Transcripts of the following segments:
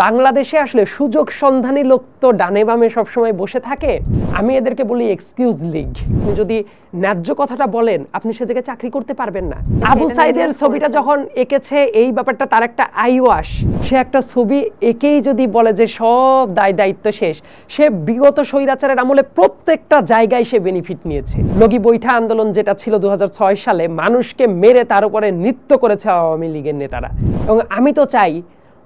বাংলাদেশে আসলে সুযোগ সন্ধানী লোক তো ডানে বামে সবসময় বসে থাকে। আমি এদেরকে বলি এক্সকিউজ লিগ। যদি ন্যায্য কথাটা বলেন আপনি সে জায়গায় চাকরি করতে পারবেন না। আবু সাইদের ছবিটা যখন এঁকেছে এই ব্যাপারটা তার একটা আইওয়াশ, সে একটা ছবি এঁকেই যদি বলে যে সব দায়িত্ব শেষ, সে বিগত স্বৈরাচারের আমলে প্রত্যেকটা জায়গায় সে বেনিফিট নিয়েছে। লগি বৈঠা আন্দোলন যেটা ছিল 2006 সালে, মানুষকে মেরে তার উপরে নৃত্য করেছে আওয়ামী লীগের নেতারা। এবং আমি তো চাই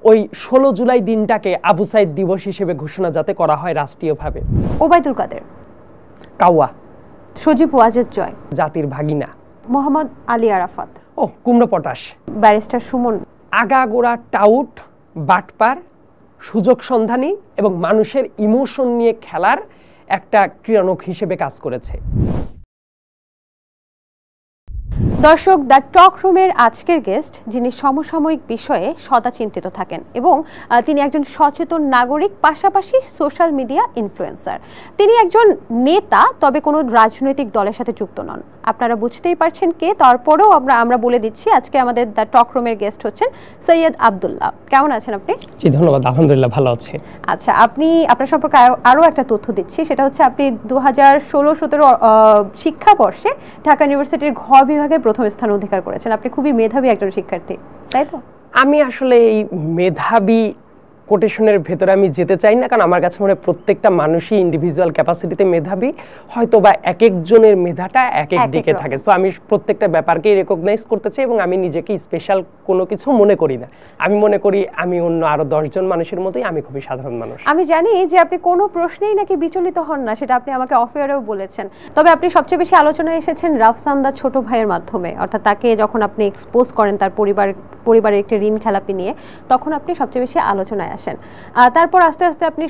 ওই 16 জুলাই দিনটাকে আবু সাইদ দিবস হিসেবে ঘোষণা যাতে করা হয় রাষ্ট্রীয়ভাবে। ওবায়দুল কাদের, কাওয়া, সজীব ওয়াজেদ জয়, জাতির ভাগিনা, মোহাম্মদ আলী আরাফাত, কুমড়ো পটাশ, ব্যারিস্টার সুমন। আগাগোড়া টাউট, বাটপার, সুযোগ সন্ধানী এবং মানুষের ইমোশন নিয়ে খেলার একটা ক্রীড়নক হিসেবে কাজ করেছে। দর্শক, দ্য টক রুমের আজকের গেস্ট, যিনি সমসাময়িক বিষয়ে সদা চিন্তিত থাকেন এবং তিনি একজন সচেতন নাগরিক, পাশাপাশি সোশ্যাল মিডিয়া ইনফ্লুয়েন্সার। তিনি একজন নেতা, তবে কোনো রাজনৈতিক দলের সাথে যুক্ত নন। আপনারা বুঝতেই পারছেন কে। তারপরেও আমরা বলে দিচ্ছি, আজকে আমাদের দ্য টক রুমের গেস্ট হচ্ছেন সৈয়দ আব্দুল্লাহ। কেমন আছেন আপনি? জি ধন্যবাদ, আলহামদুলিল্লাহ ভালো আছি। আচ্ছা, আপনার সম্পর্কে আরও একটা তথ্য দিচ্ছি, সেটা হচ্ছে আপনি 2016-17 শিক্ষাবর্ষে ঢাকা ইউনিভার্সিটির ঘ বিভাগে প্রথম স্থান অধিকার করেছেন। আপনি খুবই মেধাবী একজন শিক্ষার্থী, তাই তো? আমি আসলে এই মেধাবী কোটেশনের ভেতরে আমি যেতে চাই না, কারণ আমার কাছে মনে হয় প্রত্যেকটা মানুষই ইন্ডিভিজুয়াল ক্যাপাসিটিতে মেধাবী, হয়তো বা এক একজনের মেধাটা এক এক দিকে থাকে। সো আমি প্রত্যেকটা ব্যাপারকেই রেকগনাইজ করতে চাই এবং আমি নিজেকে স্পেশাল কোনো কিছু মনে করি না। আমি মনে করি আমি অন্য আরো 10 জন মানুষের মতোই আমি খুবই সাধারণ মানুষ। আমি জানি যে আপনি কোনো প্রশ্নেই নাকি বিচলিত হন না, সেটা আপনি আমাকে অফ এয়ারেও বলেছেন। তবে আপনি সবচেয়ে বেশি আলোচনায় এসেছেন রাফসানদার ছোট ভাইয়ের মাধ্যমে, অর্থাৎ তাকে যখন আপনি এক্সপোজ করেন তার পরিবারের একটি ঋণ খেলাপি নিয়ে, তখন আপনি সবচেয়ে বেশি আলোচনায় আসেন। তারপর আস্তে আস্তে আপনি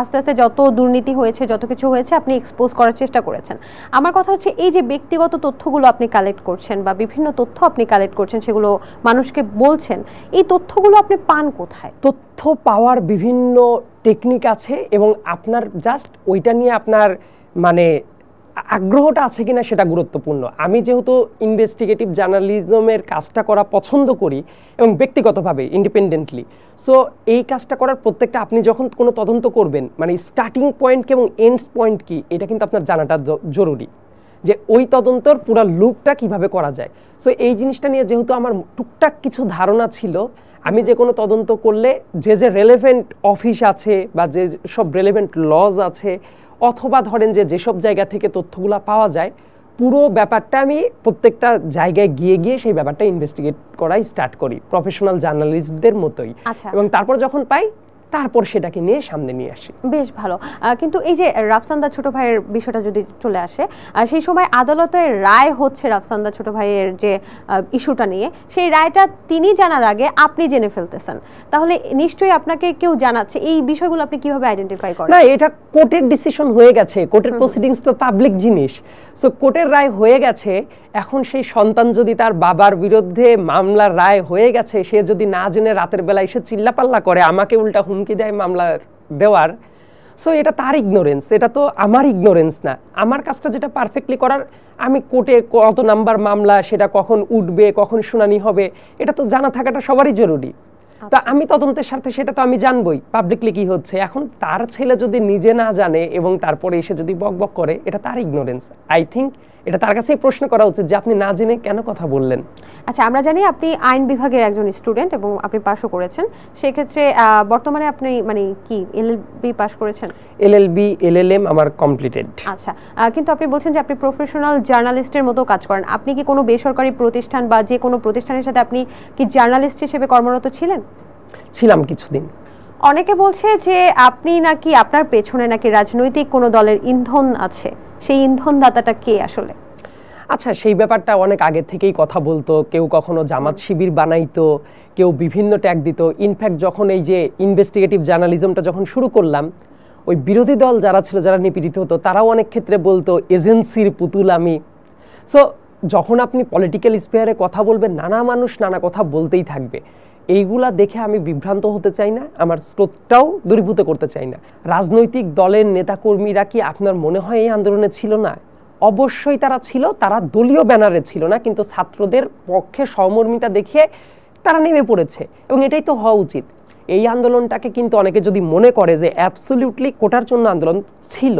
আস্তে আস্তে যত দুর্নীতি হয়েছে, যত কিছু হয়েছে, আপনি এক্সপোজ করার চেষ্টা করেছেন। আমার কথা হচ্ছে, এই যে ব্যক্তিগত তথ্যগুলো আপনি কালেক্ট করছেন বা বিভিন্ন তথ্য আপনি কালেক্ট করছেন, সেগুলো মানুষকে বলছেন, এই তথ্যগুলো আপনি পান কোথায়? তথ্য পাওয়ার বিভিন্ন টেকনিক আছে এবং আপনার জাস্ট ওইটা নিয়ে আপনার মানে আগ্রহটা আছে কিনা সেটা গুরুত্বপূর্ণ। আমি যেহেতু ইনভেস্টিগেটিভ জার্নালিজমের কাজটা করা পছন্দ করি এবং ব্যক্তিগতভাবে ইন্ডিপেন্ডেন্টলি, সো এই কাজটা করার প্রত্যেকটা, আপনি যখন কোনো তদন্ত করবেন, মানে স্টার্টিং পয়েন্ট কি এবং এন্ডস পয়েন্ট কি, এটা কিন্তু আপনার জানাটা জরুরি, যে ওই তদন্তর পুরো লুপটা কিভাবে করা যায়। সো এই জিনিসটা নিয়ে যেহেতু আমার টুকটাক কিছু ধারণা ছিল, আমি যে কোনো তদন্ত করলে যে রেলেভেন্ট অফিস আছে বা যে সব রেলেভেন্ট লজ আছে, অথবা ধরেন যেসব জায়গা থেকে তথ্যগুলো পাওয়া যায়, পুরো ব্যাপারটা আমি প্রত্যেকটা জায়গায় গিয়ে সেই ব্যাপারটা ইনভেস্টিগেট করাই স্টার্ট করি, প্রফেশনাল জার্নালিস্টদের মতোই। এবং তারপর যখন পাই, তারপর সেটাকে নিয়ে সামনে নিয়ে আসি। বেশ ভালো। কিন্তু এই যে রাফসানদার ছোট ভাইয়ের বিষয়টা যদি চলে আসে, সেই সময় আদালতের রায় হচ্ছে রাফসানদার ছোট ভাইয়ের যে ইস্যুটা নিয়ে, সেই রায়টা তিনি জানার আগে আপনি জেনে ফেলতেছেন, তাহলে নিশ্চয়ই আপনাকে কেউ জানাচ্ছে। এই বিষয়গুলো আপনি কিভাবে আইডেন্টিফাই করেন? না, এটা কোর্টের ডিসিশন হয়ে গেছে, কোর্টের প্রসিডিংস তো পাবলিক জিনিস। সো কোর্টের রায় হয়ে গেছে, এখন সেই সন্তান যদি তার বাবার বিরুদ্ধে মামলার রায় হয়ে গেছে, সে যদি না জেনে রাতের বেলা এসে চিল্লাপাল্লা করে, আমাকে উল্টা হুমকি দেয় মামলা দেওয়ার, সো এটা তার ইগনোরেন্স, এটা তো আমার ইগনোরেন্স না। আমার কাজটা যেটা পারফেক্টলি করার, আমি কোর্টে কত নাম্বার মামলা, সেটা কখন উঠবে, কখন শুনানি হবে, এটা তো জানা থাকাটা সবারই জরুরি। তা আমি তদন্তের সাথে সেটা তো আমি জানবই পাবলিকলি কি হচ্ছে। এখন তার ছেলে যদি নিজে না জানে এবং তারপরে এসে যদি বকবক করে, এটা তার ইগনোরেন্স। আই থিঙ্ক এটা তার কাছেই প্রশ্ন করা উচিত যে আপনি না জেনে কেন কথা বললেন। আচ্ছা, আমরা জানি আপনি আইন বিভাগের একজন স্টুডেন্ট এবং আপনি পাশও করেছেন। সেক্ষেত্রে বর্তমানে আপনি মানে কি এলএলবি পাস করেছেন? এলএলবি, এলএলএম আমার কমপ্লিটেড। আচ্ছা, কিন্তু আপনি বলছেন যে আপনি প্রফেশনাল জার্নালিস্টের মতো কাজ করেন। আপনি কি কোনো বেসরকারি প্রতিষ্ঠান বা যে কোনো প্রতিষ্ঠানের সাথে আপনি কি জার্নালিস্ট হিসেবে কর্মরত ছিলেন? ছিলাম কিছুদিন। অনেকে বলছে যে আপনি নাকি, আপনার পেছনে নাকি রাজনৈতিক কোনো দলের ইন্ধন আছে। সেই ইন্ধনদাতাটা কে আসলে? আচ্ছা, সেই ব্যাপারটা অনেক আগে থেকেই কথা বলতো, কেউ কখনো জামাত শিবির বানাইতো, কেউ বিভিন্ন ট্যাগ দিত। ইনফ্যাক্ট যখন এই যে ইনভেস্টিগেটিভ জার্নালিজমটা যখন শুরু করলাম, ওই বিরোধী দল যারা ছিল, যারা নিপীড়িত হতো, তারাও অনেক ক্ষেত্রে বলতো এজেন্সির পুতুল আমি। সো যখন আপনি পলিটিক্যাল স্পেয়ারে কথা বলবেন, নানা মানুষ নানা কথা বলতেই থাকবে। এইগুলা দেখে আমি বিভ্রান্ত হতে চাই না, আমার স্রোতটাও দূরীভূত করতে চাই না। রাজনৈতিক দলের নেতাকর্মীরা কি আপনার মনে হয় এই আন্দোলনে ছিল না? অবশ্যই তারা ছিল, তারা দলীয় ব্যানারে ছিল না, কিন্তু ছাত্রদের পক্ষে সহমর্মিতা দেখিয়ে তারা নেমে পড়েছে এবং এটাই তো হওয়া উচিত। এই আন্দোলনটাকে কিন্তু অনেকে যদি মনে করে যে অ্যাবসলিউটলি কোটার জন্য আন্দোলন ছিল,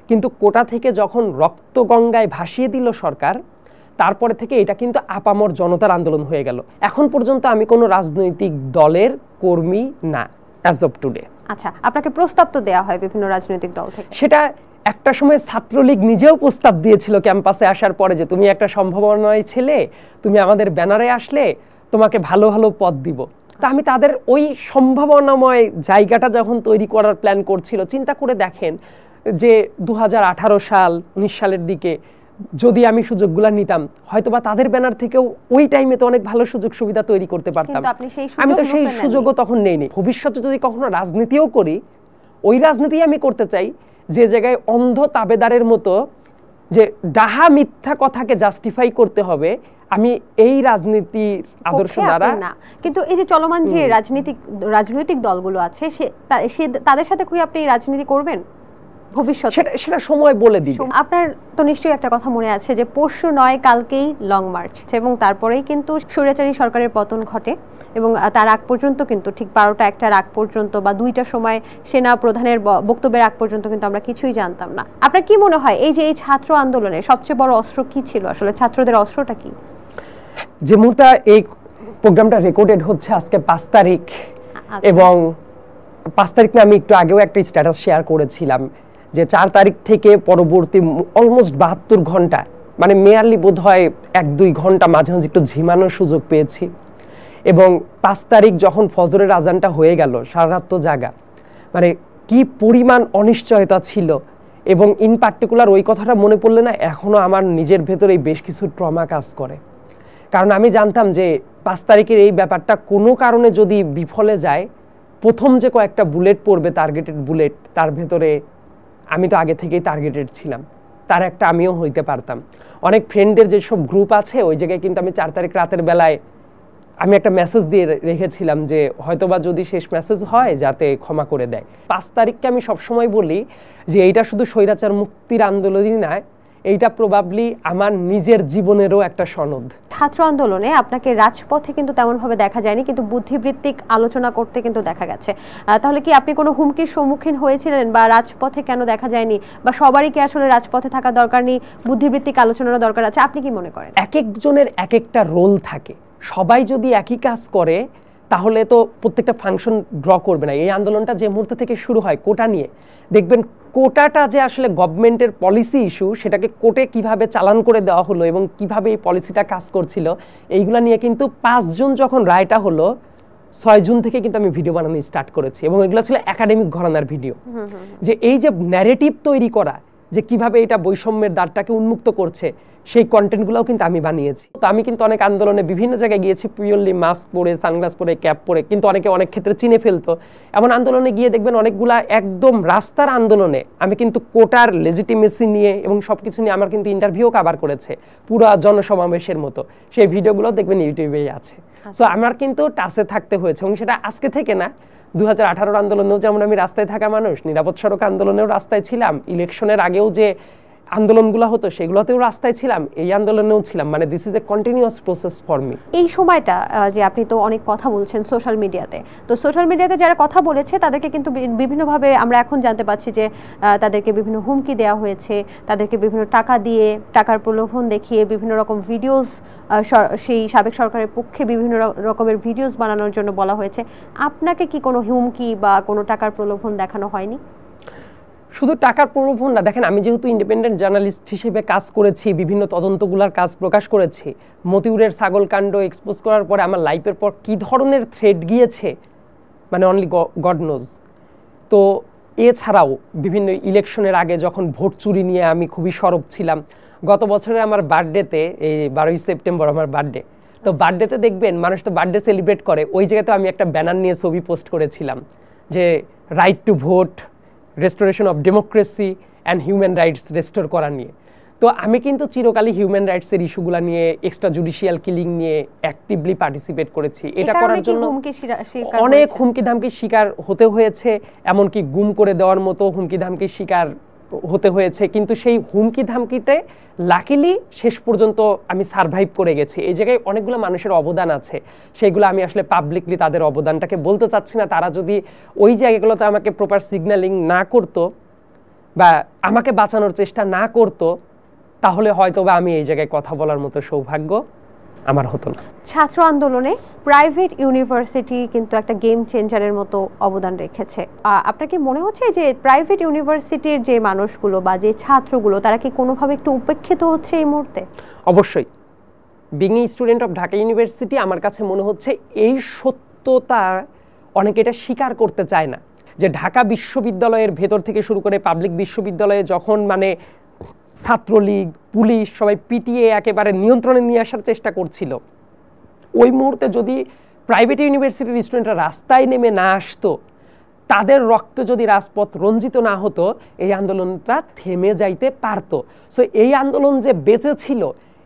কিন্তু কোটা থেকে যখন রক্ত গঙ্গায় ভাসিয়ে দিল সরকার, তারপরে থেকে এটা কিন্তু আপামর জনতার আন্দোলন হয়ে গেল। এখন পর্যন্ত আমি কোনো রাজনৈতিক দলের কর্মী না অ্যাজ অফ টুডে। আচ্ছা, আপনাকে প্রস্তাব তো দেওয়া হয় বিভিন্ন রাজনৈতিক দল থেকে। সেটা একটা সময় ছাত্রলীগ নিজেও প্রস্তাব দিয়েছিল ক্যাম্পাসে আসার পরে যে তুমি একটা সম্ভাবনাময় ছেলে, তুমি আমাদের ব্যানারে আসলে তোমাকে ভালো ভালো পদ দিব। তা আমি তাদের ওই সম্ভাবনাময় জায়গাটা যখন তৈরি করার প্ল্যান করছিল, চিন্তা করে দেখেন যে 2018 সাল 19 সালের দিকে যদি আমি সুযোগগুলো নিতাম, হয়তোবা তাদের ব্যানার থেকেও ওই টাইমে তো অনেক ভালো সুযোগ সুবিধা তৈরি করতে পারতাম। আমি তো সেই সুযোগও তখন নেইনি। ভবিষ্যতে যদি কখনো রাজনীতিও করি, ওই রাজনীতি আমি করতে চাই যে জায়গায় অন্ধ তাবেদারের মতো যে ডাহা মিথ্যা কথাকে জাস্টিফাই করতে হবে, আমি এই রাজনীতির আদর্শ দ্বারা না। কিন্তু এই যে চলমান যে রাজনৈতিক দলগুলো আছে, তাদের সাথে কি আপনি রাজনীতি করবেন ভবিষ্যতে? সেটা সময় বলে দিবে। আপনার তো নিশ্চয়ই একটা কথা মনে আছে যে পরশু নয় কালকেই লং মার্চ, এবং তারপরেই কিন্তু স্বৈরাচারী সরকারের পতন ঘটে, এবং তার আগ পর্যন্ত কিন্তু ঠিক 12টা 1টার আগ পর্যন্ত বা 2টার সময় সেনা প্রধানের বক্তব্যের আগ পর্যন্ত কিন্তু আমরা কিছুই জানতাম না। আপনার কি মনে হয় এই যে এই ছাত্র আন্দোলনের সবচেয়ে বড় অস্ত্র কি ছিল? আসলে ছাত্রদের অস্ত্রটা কি? যে মুহূর্তে এই প্রোগ্রামটা রেকর্ডেড হচ্ছে আজকে 5 তারিখ, এবং 5 তারিখ আমি একটু আগেও একটা স্ট্যাটাস শেয়ার করেছিলাম যে 4 তারিখ থেকে পরবর্তী অলমোস্ট 72 ঘন্টা, মানে মেয়ারলি বোধ হয় 1-2 ঘন্টা মাঝে মাঝে একটু ঝিমানোর সুযোগ পেয়েছি। এবং 5 তারিখ যখন ফজরের আজানটা হয়ে গেল, সারা রাত তো জাগা, মানে কি পরিমাণ অনিশ্চয়তা ছিল। এবং ইন পার্টিকুলার ওই কথাটা মনে পড়লে না এখনো আমার নিজের ভেতরে বেশ কিছু ট্রমা কাজ করে। কারণ আমি জানতাম যে 5 তারিখের এই ব্যাপারটা কোনো কারণে যদি বিফলে যায়, প্রথম যে কয়েকটা বুলেট পড়বে, টার্গেটেড বুলেট, তার ভেতরে আমি তো আগে থেকেই টার্গেটেড ছিলাম, তার একটা আমিও হইতে পারতাম। অনেক ফ্রেন্ডদের যেসব গ্রুপ আছে ওই জায়গায় কিন্তু আমি 4 তারিখ রাতের বেলায় আমি একটা মেসেজ দিয়ে রেখেছিলাম যে হয়তোবা যদি শেষ মেসেজ হয় যাতে ক্ষমা করে দেয়। 5 তারিখকে আমি সবসময় বলি যে এইটা শুধু স্বৈরাচার মুক্তির আন্দোলনই নয়, এইটা প্রবাবলি আমার নিজের জীবনেরও একটা সনদ। ছাত্র আন্দোলনে আপনাকে রাজপথে কিন্তু তেমনভাবে দেখা যায়নি, কিন্তু বুদ্ধিবৃত্তিক আলোচনা করতে কিন্তু দেখা গেছে। তাহলে কি আপনি কোনো হুমকির সম্মুখীন হয়েছিলেন, বা রাজপথে কেন দেখা যায়নি, বা সবারই কি আসলে রাজপথে থাকা দরকার নেই, বুদ্ধিবৃত্তিক আলোচনারও দরকার আছে? আপনি কি মনে করেন? এক একজনের এক একটা রোল থাকে, সবাই যদি একই কাজ করে তাহলে তো প্রত্যেকটা ফাংশন ড্র করবে না। এই আন্দোলনটা যে মুহূর্ত থেকে শুরু হয় কোটা নিয়ে, দেখবেন কোটাটা যে আসলে গভর্নমেন্টের পলিসি ইস্যু, সেটাকে কোর্টে কিভাবে চালান করে দেওয়া হলো এবং কিভাবে এই পলিসিটা কাজ করছিল, এইগুলা নিয়ে কিন্তু 5 জুন যখন রায়টা হলো, 6 জুন থেকে কিন্তু আমি ভিডিও বানানো স্টার্ট করেছি, এবং এগুলো ছিল একাডেমিক ঘরানার ভিডিও। যে এই যে ন্যারেটিভ তৈরি করা, যে কিভাবে এটা বৈষম্যের দ্বারটাকে উন্মুক্ত করছে, সেই কন্টেন্টগুলোও কিন্তু আমি বানিয়েছি। তো আমি কিন্তু অনেক আন্দোলনে বিভিন্ন জায়গায় গিয়েছি পিওরলি মাস্ক পরে, সানগ্লাস পরে, ক্যাপ পরে, কিন্তু অনেকে অনেক ক্ষেত্রে চিনে ফেলতো। এমন আন্দোলনে গিয়ে দেখবেন অনেকগুলা একদম রাস্তার আন্দোলনে আমি কিন্তু কোটার লেজিটিমেসি নিয়ে এবং সব কিছু নিয়ে আমার কিন্তু ইন্টারভিউ কভার করেছে, পুরা জনসমাবেশের মতো। সেই ভিডিওগুলো দেখবেন ইউটিউবেই আছে। সো আমার কিন্তু টাচে থাকতে হয়েছে, এবং সেটা আজকে থেকে না, 2018 আন্দোলনেও যেমন আমি রাস্তায় থাকা মানুষ, নিরাপদ সড়ক আন্দোলনেও রাস্তায় ছিলাম, ইলেকশনের আগেও যে আন্দোলনগুলো হতো সেগুলোতেও রাস্তায় ছিলাম, এই আন্দোলনেও ছিলাম। মানে this is a continuous process for me. এই সময়টা যে আপনি তো অনেক কথা বলছেন সোশ্যাল মিডিয়াতে, তো সোশ্যাল মিডিয়াতে যারা কথা বলেছে তাদেরকে কিন্তু বিভিন্নভাবে আমরা এখন জানতে পাচ্ছি যে তাদেরকে বিভিন্ন হুমকি দেওয়া হয়েছে, তাদেরকে বিভিন্ন টাকা দিয়ে, টাকার প্রলোভন দেখিয়ে বিভিন্ন রকম ভিডিওস, সেই সাবেক সরকারের পক্ষে বিভিন্ন রকমের ভিডিওস বানানোর জন্য বলা হয়েছে। আপনাকে কি কোনো হুমকি বা কোনো টাকার প্রলোভন দেখানো হয়নি? শুধু টাকার প্রলোভন না, দেখেন আমি যেহেতু ইন্ডিপেন্ডেন্ট জার্নালিস্ট হিসেবে কাজ করেছি, বিভিন্ন তদন্তগুলোর কাজ প্রকাশ করেছি, মতিউরের ছাগলকাণ্ড এক্সপোজ করার পরে আমার লাইফের পর কী ধরনের থ্রেট গিয়েছে, মানে অনলি গড নোজ। তো এছাড়াও বিভিন্ন ইলেকশনের আগে যখন ভোট চুরি নিয়ে আমি খুবই সরব ছিলাম। গত বছরে আমার বার্থডেতে, এই 12ই সেপ্টেম্বর আমার বার্থডে, তো বার্থডেতে দেখবেন মানুষ তো বার্থডে সেলিব্রেট করে, ওই জায়গাতে আমি একটা ব্যানার নিয়ে ছবি পোস্ট করেছিলাম যে right to vote, restoration of democracy and human rights restore করা নিয়ে। তো আমি কিন্তু চিরকালই হিউম্যান রাইটসের ইস্যুগুলো নিয়ে, এক্সট্রা জুডিশিয়াল কিলিং নিয়ে অ্যাক্টিভলি পার্টিসিপেট করেছি। এটা করার জন্য অনেক হুমকি ধামকির শিকার হতে হয়েছে, এমনকি গুম করে দেওয়ার মতো হুমকি ধামকির শিকার হতে হয়েছে, কিন্তু সেই হুমকি ধামকিতে লাকিলি শেষ পর্যন্ত আমি সারভাইভ করে গেছি। এই জায়গায় অনেকগুলো মানুষের অবদান আছে, সেইগুলো আমি আসলে পাবলিকলি তাদের অবদানটাকে বলতে চাচ্ছি না। তারা যদি ওই জায়গাগুলোতে আমাকে প্রপার সিগন্যালিং না করতো বা আমাকে বাঁচানোর চেষ্টা না করতো, তাহলে হয়তো বা আমি এই জায়গায় কথা বলার মতো সৌভাগ্য আমার হতো না। ছাত্র আন্দোলনে প্রাইভেট ইউনিভার্সিটি কিন্তু একটা গেম চেঞ্জারের মতো অবদান রেখেছে। আপনার কি মনে হচ্ছে যে প্রাইভেট ইউনিভার্সিটির যে মানুষগুলো বা যে ছাত্রগুলো তারা কি কোনোভাবে একটু উপেক্ষিত হচ্ছে এই মুহূর্তে? অবশ্যই। Being a student of Dhaka university, আমার কাছে মনে হচ্ছে এই সত্যতা অনেকে এটা স্বীকার করতে চায় না, যে ঢাকা বিশ্ববিদ্যালয়ের ভেতর থেকে শুরু করে পাবলিক বিশ্ববিদ্যালয়ে যখন মানে ছাত্রলীগ, পুলিশ সবাই পিটিয়ে একেবারে নিয়ন্ত্রণে নিয়ে আসার চেষ্টা করছিল, ওই মুহূর্তে যদি প্রাইভেট ইউনিভার্সিটির স্টুডেন্টরা রাস্তায় নেমে না আসতো, তাদের রক্তে যদি রাজপথ রঞ্জিত না হতো, এই আন্দোলনটা থেমে যাইতে পারত। সো এই আন্দোলন যে বেঁচে ছিল,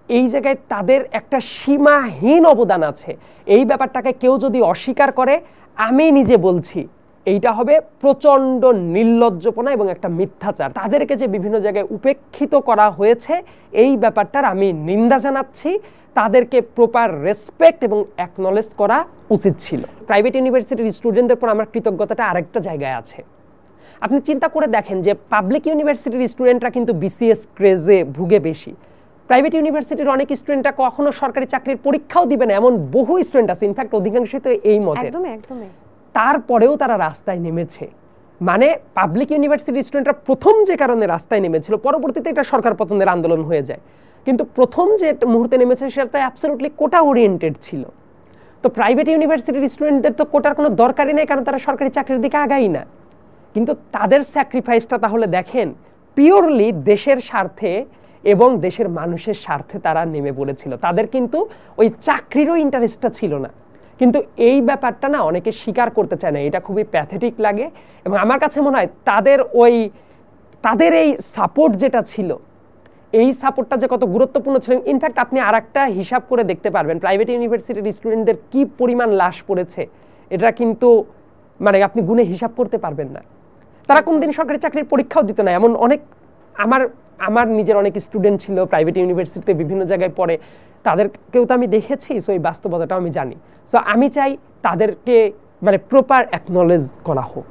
এই জায়গায় তাদের একটা সীমাহীন অবদান আছে। এই ব্যাপারটাকে কেউ যদি অস্বীকার করে, আমি নিজে বলছি এইটা হবে প্রচণ্ড নির্লজ্জপনা এবং একটা মিথ্যাচার। তাদেরকে যে বিভিন্ন জায়গায় উপেক্ষিত করা হয়েছে, এই ব্যাপারটার আমি নিন্দা জানাচ্ছি। তাদেরকে প্রপার রেসপেক্ট এবং অ্যাকনলেজ করা উচিত ছিল। প্রাইভেট ইউনিভার্সিটির স্টুডেন্টদের পর আমার কৃতজ্ঞতাটা আরেকটা জায়গায় আছে। আপনি চিন্তা করে দেখেন যে পাবলিক ইউনিভার্সিটির স্টুডেন্টরা কিন্তু বিসিএস ক্রেজে ভুগে বেশি। প্রাইভেট ইউনিভার্সিটির অনেক স্টুডেন্টরা কখনো সরকারি চাকরির পরীক্ষাও দিবে না, এমন বহু স্টুডেন্ট আছে। ইনফ্যাক্ট অধিকাংশই তো এই মতে। তারপরেও তারা রাস্তায় নেমেছে। মানে পাবলিক ইউনিভার্সিটির স্টুডেন্টরা প্রথম যে কারণে রাস্তায় নেমেছিল, পরবর্তীতে এটা সরকার পতনের আন্দোলন হয়ে যায়, কিন্তু প্রথম যে মুহূর্তে নেমেছে সেটা অ্যাবসলিউটলি কোটা ওরিয়েন্টেড ছিল। তো প্রাইভেট ইউনিভার্সিটির স্টুডেন্টদের তো কোটার কোনো দরকারই নেই, কারণ তারা সরকারি চাকরির দিকে আগাই না। কিন্তু তাদের স্যাক্রিফাইসটা তাহলে দেখেন, পিওরলি দেশের স্বার্থে এবং দেশের মানুষের স্বার্থে তারা নেমে পড়েছিল। তাদের কিন্তু ওই চাকরিরও ইন্টারেস্টটা ছিল না। কিন্তু এই ব্যাপারটা না অনেকে স্বীকার করতে চায় না, এটা খুবই প্যাথেটিক লাগে। এবং আমার কাছে মনে হয় তাদের এই সাপোর্ট যেটা ছিল, এই সাপোর্টটা যে কত গুরুত্বপূর্ণ ছিল। ইনফ্যাক্ট আপনি আরেকটা হিসাব করে দেখতে পারবেন, প্রাইভেট ইউনিভার্সিটির স্টুডেন্টদের কি পরিমাণ লাশ পড়েছে, এটা কিন্তু মানে আপনি গুণে হিসাব করতে পারবেন না। তারা কোনদিন সরকারি চাকরির পরীক্ষাও দিত না। এমন অনেক আমার নিজের অনেক স্টুডেন্ট ছিল প্রাইভেট ইউনিভার্সিটিতে বিভিন্ন জায়গায় পড়ে, তাদেরকেও তো আমি দেখেছি। সো এই বাস্তবতাটাও আমি জানি। সো আমি চাই তাদেরকে মানে প্রপার অ্যাকনলেজ করা হোক।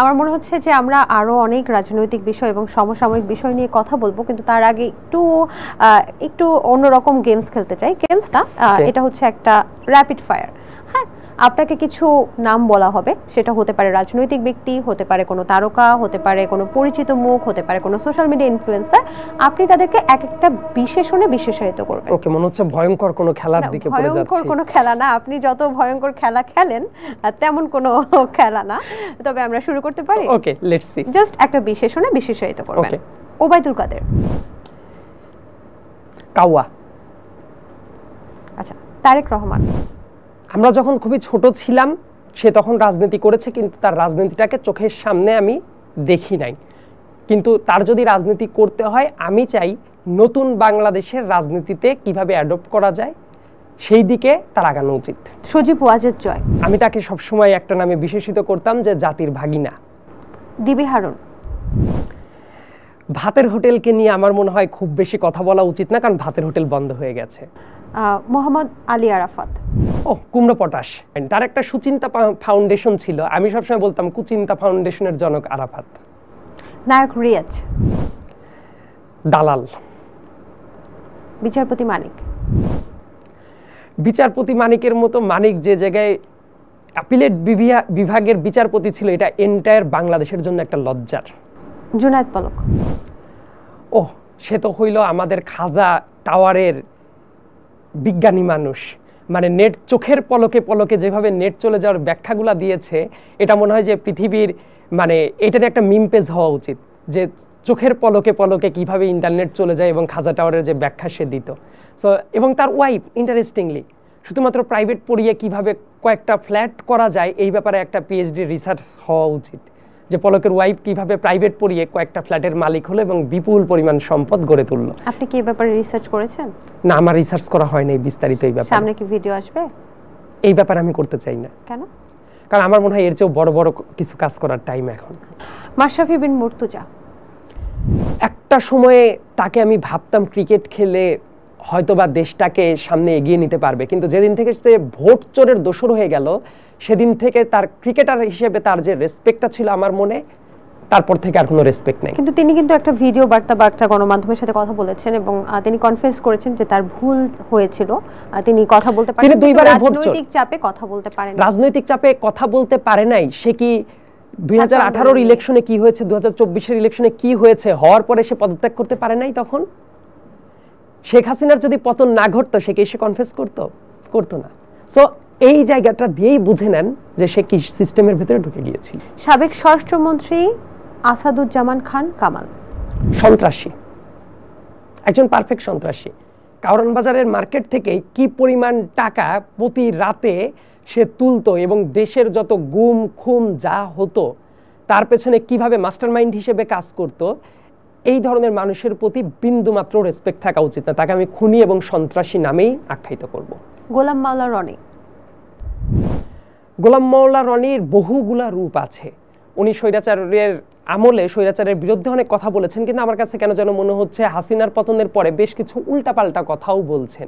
আমার মনে হচ্ছে যে আমরা আরো অনেক রাজনৈতিক বিষয় এবং সমসাময়িক বিষয় নিয়ে কথা বলবো, কিন্তু তার আগে একটু অন্যরকম গেমস খেলতে চাই। গেমসটা এটা হচ্ছে একটা র্যাপিড ফায়ার। হ্যাঁ, আপনাকে কিছু নাম বলা হবে, সেটা হতে পারে রাজনৈতিক ব্যক্তি, হতে পারে কোনো তারকা, হতে পারে কোনো পরিচিত মুখ, হতে পারে কোনো সোশ্যাল মিডিয়া ইনফ্লুয়েন্সার। আপনি তাদেরকে এক একটা বিশেষণে বিশেষায়িত করবেন। ওকে, মনে হচ্ছে ভয়ঙ্কর কোনো খেলার দিকে পড়ে যাচ্ছি। ভয়ঙ্কর কোনো খেলা না, আপনি যত ভয়ঙ্কর খেলা খেলেন তেমন কোনো খেলা না। তবে আমরা শুরু করতে পারি। ওকে, লেটস সি। জাস্ট একটা বিশেষণে বিশেষায়িত করবেন। ওবায়দুল কাদের। কাওয়া। আচ্ছা, তারেক রহমান। আমরা যখন খুবই ছোট ছিলাম, সে তখন রাজনীতি করেছে, কিন্তু তার রাজনীতিটাকে চোখের সামনে আমি দেখি নাই। কিন্তু তার যদি রাজনীতি করতে হয়, আমি চাই নতুন বাংলাদেশের রাজনীতিতে কিভাবে অ্যাডপ্ট করা যায়, সেই দিকে তার আগানো উচিত। সজীব ওয়াজেদ জয়। আমি তাকে সবসময় একটা নামে বিশেষিত করতাম, যে জাতির ভাগিনা। ডিবি হারুন। ভাতের হোটেলকে নিয়ে আমার মনে হয় খুব বেশি কথা বলা উচিত না, কারণ ভাতের হোটেল বন্ধ হয়ে গেছে। মোহাম্মদ আলী আরাফাত। কুমড়ো পটাশ। তার একটা সুচিন্তা ফাউন্ডেশন ছিল, আমি সবসময় বলতাম কুচিন্তা ফাউন্ডেশনের জনক আরাফাত। নায়ক রিয়াজ। দালাল। বিচারপতি মানিক। বিচারপতি মানিকের মতো মানিক যে জায়গায় অ্যাপিলেট বিভাগের বিচারপতি ছিল, এটা এন্টায়ার বাংলাদেশের জন্য একটা লজ্জার। জুনায়েদ পলক। সে তো হইল আমাদের খাজা টাওয়ারের বিজ্ঞানী মানুষ। মানে নেট চোখের পলকে পলকে যেভাবে নেট চলে যাওয়ার ব্যাখ্যাগুলো দিয়েছে, এটা মনে হয় যে পৃথিবীর মানে এটার একটা মিম পেজ হওয়া উচিত, যে চোখের পলকে পলকে কিভাবে ইন্টারনেট চলে যায় এবং খাজা টাওয়ারের যে ব্যাখ্যা সে দিত। সো এবং তার ওয়াইফ, ইন্টারেস্টিংলি, শুধুমাত্র প্রাইভেট পড়িয়ে কিভাবে কয়েকটা ফ্ল্যাট করা যায়, এই ব্যাপারে একটা পিএইচডি রিসার্চ হওয়া উচিত, যে পলকের ওয়াইফ কিভাবে প্রাইভেট পড়িয়ে কয়েকটা ফ্ল্যাটের মালিক হলো এবং বিপুল পরিমাণ সম্পদ গড়ে তুললো। আপনি কি এই ব্যাপারে রিসার্চ করেছেন? না, আমার রিসার্চ করা হয়নি বিস্তারিত এই ব্যাপারে। সামনে কি ভিডিও আসবে? এই ব্যাপারে আমি করতে চাই না। কেন? কারণ আমার মনে হয় এর চেয়েও বড় বড় কিছু কাজ করার টাইম এখন। মাশরাফি বিন মুর্তজা। একটা সময়ে তাকে আমি ভাবতাম ক্রিকেট খেলে হয়তোবা দেশটাকে সামনে এগিয়ে নিতে পারবে, কিন্তু যেদিন থেকে সে ভোট চোরের দোসর হয়ে গেল সেদিন থেকে তার ক্রিকেটার হিসেবে তার যে রেসপেক্টটা ছিল আমার মনে, তারপর থেকে আর কোনো রেসপেক্ট নেই। কিন্তু তিনি কিন্তু একটা ভিডিও বার্তা বা একটা গণমাধ্যমের সাথে কথা বলেছেন এবং তিনি কনফেস করেছেন যে তার ভুল হয়েছিল, তিনি কথা বলতে পারেন, তিনি দুইবারে ভোট চোর। রাজনৈতিক চাপে কথা বলতে পারেন, রাজনৈতিক চাপে কথা বলতে পারে নাই। সে কি 2018 ইলেকশনে কি হয়েছে, 2024 ইলেকশনে কি হয়েছে, হওয়ার পরে সে পদত্যাগ করতে পারে নাই? তখন শেখ হাসিনার যদি পতন না ঘটতো সে কি এসে কনফেস করতো না। সো এই জায়গাটা দিয়েই বুঝে নেন যে সে কি সিস্টেমের ভিতরে ঢুকে গিয়েছিল। সাবেক স্বরাষ্ট্রমন্ত্রী আসাদুজ্জামান খান কামাল সন্ত্রাসী, একজন পারফেক্ট সন্ত্রাসী। কারওয়ান বাজারের মার্কেট থেকে কি পরিমাণ টাকা প্রতি রাতে সে তুলতো এবং দেশের যত গুম খুম যা হতো তার পেছনে কিভাবে মাস্টারমাইন্ড হিসেবে কাজ করত, এই ধরনের মানুষের প্রতি বিন্দুমাত্র রেসপেক্ট থাকা উচিত না। তাকে আমি খুনি এবং সন্ত্রাসী নামেই আখ্যায়িত করব। গোলাম মাওলা রনি, গোলাম মাওলা রনির বহুগুলা রূপ আছে। উনি স্বৈরাচারের আমলে স্বৈরাচারের বিরুদ্ধে অনেক কথা বলেছেন, কিন্তু আমার কাছে কেন যেন মনে হচ্ছে হাসিনার পতনের পরে বেশ কিছু উল্টাপাল্টা কথাও বলছেন।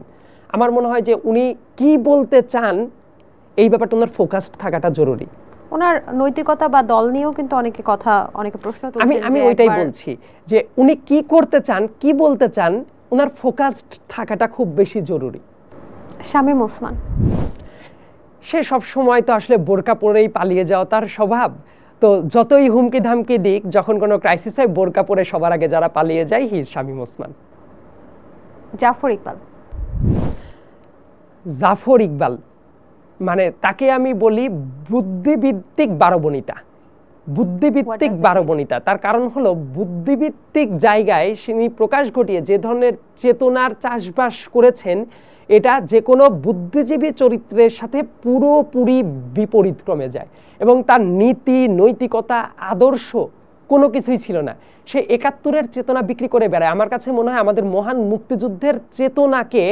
আমার মনে হয় যে উনি কি বলতে চান এই ব্যাপারটা ওনার ফোকাসড থাকাটা জরুরি। ওনার নৈতিকতা বা দল নিয়েও কিন্তু অনেকে প্রশ্ন তুলছেন। আমি ওইটাই বলছি যে উনি কি করতে চান, কি বলতে চান, ওনার ফোকাসড থাকাটা খুব বেশি জরুরি। শামীম ওসমান, সে সব সময় তো আসলে বোরকা পরেই পালিয়ে যাওয়া তার স্বভাব। তো যতই হুমকি ধামকি দিক, যখন কোনো ক্রাইসিস হয় বোরকা পরে সবার আগে যারা পালিয়ে যায় হি ইজ শামীম ওসমান। জাফর ইকবাল, জাফর ইকবাল মানে তাকে আমি বলি বুদ্ধিভিত্তিক বারবনিতা। বুদ্ধিভিত্তিক বারবনিতা, তার কারণ হলো বুদ্ধিভিত্তিক জায়গায় তিনি প্রকাশ ঘটিয়ে যে ধরনের চেতনার চাষবাস করেছেন, এটা যে কোনো বুদ্ধিজীবী চরিত্রের সাথে পুরোপুরি বিপরীত ক্রমে যায় এবং তার নীতি নৈতিকতা আদর্শ কোনো কিছুই ছিল না। সে ৭১-এর চেতনা বিক্রি করে বেড়ায়। আমার কাছে মনে হয় আমাদের মহান মুক্তিযুদ্ধের চেতনাকে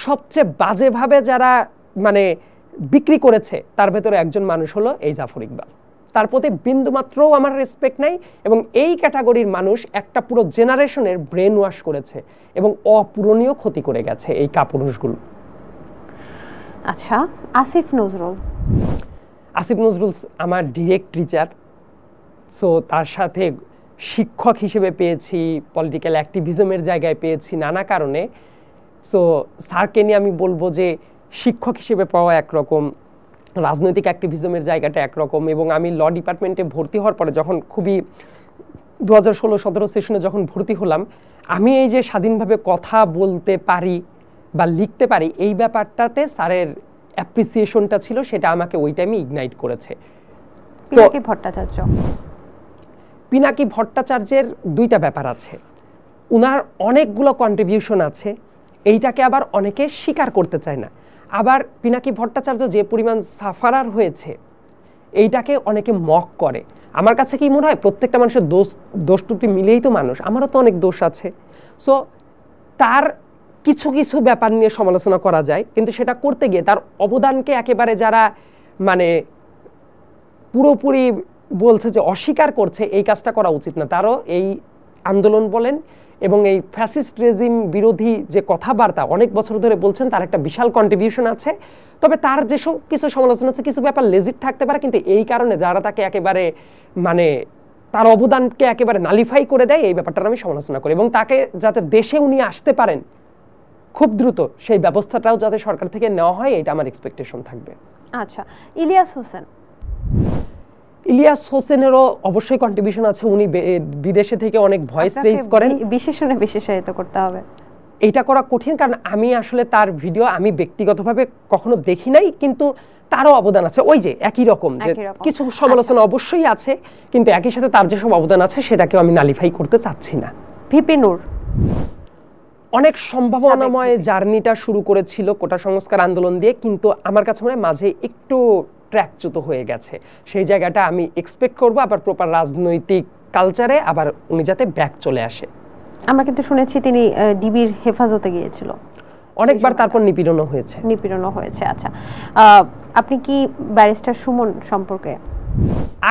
সবচেয়ে বাজেভাবে যারা মানে বিক্রি করেছে তার ভেতরে একজন মানুষ হলো এই জাফর ইকবাল। তার প্রতি বিন্দুমাত্রও আমার রেসপেক্ট নাই এবং এই ক্যাটাগরির মানুষ একটা পুরো জেনারেশনের ব্রেন ওয়াশ করেছে এবং অপূরণীয় ক্ষতি করে গেছে এই কাপুরুষগুলো। আচ্ছা, আসিফ নজরুল। আসিফ নজরুল আমার ডিরেক্ট টিচার, সো তার সাথে শিক্ষক হিসেবে পেয়েছি, পলিটিক্যাল অ্যাক্টিভিজমের জায়গায় পেয়েছি নানা কারণে। সো স্যারকে নিয়ে আমি বলবো যে শিক্ষক হিসেবে পাওয়া একরকম, রাজনৈতিক অ্যাক্টিভিজমের জায়গাটা একরকম। এবং আমি ল ডিপার্টমেন্টে ভর্তি হওয়ার পরে যখন খুবই 2016-17 সেশনে যখন ভর্তি হলাম, আমি এই যে স্বাধীনভাবে কথা বলতে পারি বা লিখতে পারি এই ব্যাপারটাতে স্যারের অ্যাপ্রিসিয়েশনটা ছিল, সেটা আমাকে ওই টাইমে ইগনাইট করেছে। পিনাকি ভট্টাচার্য, পিনাকি ভট্টাচার্যের দুইটা ব্যাপার আছে। উনার অনেকগুলো কন্ট্রিবিউশন আছে, এইটাকে আবার অনেকে স্বীকার করতে চায় না। আবার পিনাকি ভট্টাচার্য যে পরিমাণ সাফারার হয়েছে এইটাকে অনেকে মক করে। আমার কাছে কি মনে হয় প্রত্যেকটা মানুষের দোষ ত্রুটি মিলেই তো মানুষ, আমারও তো অনেক দোষ আছে। সো তার কিছু কিছু ব্যাপার নিয়ে সমালোচনা করা যায়, কিন্তু সেটা করতে গিয়ে তার অবদানকে একেবারে যারা মানে পুরোপুরি বলছে যে অস্বীকার করছে, এই কাজটা করা উচিত না। তারও এই আন্দোলন বলেন এবং এই ফ্যাসিস্ট রেজিম বিরোধী যে কথাবার্তা অনেক বছর ধরে বলছেন, তার একটা বিশাল কন্ট্রিবিউশন আছে। তবে তার যেসব কিছু সমালোচনা আছে, কিছু ব্যাপার লেজিট থাকতে পারে, কিন্তু এই কারণে যারা তাকে একেবারে মানে তার অবদানকে একেবারে নালিফাই করে দেয়, এই ব্যাপারটার আমি সমালোচনা করি। এবং তাকে যাতে দেশে উনি আসতে পারেন খুব দ্রুত, সেই ব্যবস্থাটাও যাতে সরকার থেকে নেওয়া হয়, এটা আমার এক্সপেকটেশন থাকবে। আচ্ছা, ইলিয়াস হোসেন। ইলিয়াস হোসেনেরও অবশ্যই কন্ট্রিবিউশন আছে। উনি বিদেশে থেকে অনেক ভয়েস রেইজ করেন। বিশেষায়িত করতে হবে, এইটা করা কঠিন, কারণ আমি আসলে তার ভিডিও আমি ব্যক্তিগতভাবে কখনো দেখি নাই, কিন্তু তারও অবদান আছে। ওই যে একই রকম যে কিছু সমালোচনা অবশ্যই আছে, কিন্তু একই সাথে তার যেসব অবদান আছে সেটাকেও আমি নালিফাই করতে চাচ্ছি না। ভিপি নূর অনেক সম্ভাবনাময় জার্নিটা শুরু করেছিল কোটা সংস্কার আন্দোলন দিয়ে, কিন্তু আমার কাছে মনে হয় মাঝে একটু ট্র্যাকচ্যুত হয়ে গেছে। সেই জায়গাটা আমি এক্সপেক্ট করব আবার প্রপার রাজনৈতিক কালচারে আবার উনি যাতে ব্যাক চলে আসে। আমরা কিন্তু শুনেছি তিনি ডিবির হেফাজতে গিয়েছিল অনেকবার, তারপর নিপীড়নও হয়েছে। আচ্ছা, আপনি কি ব্যারিস্টার সুমন সম্পর্কে?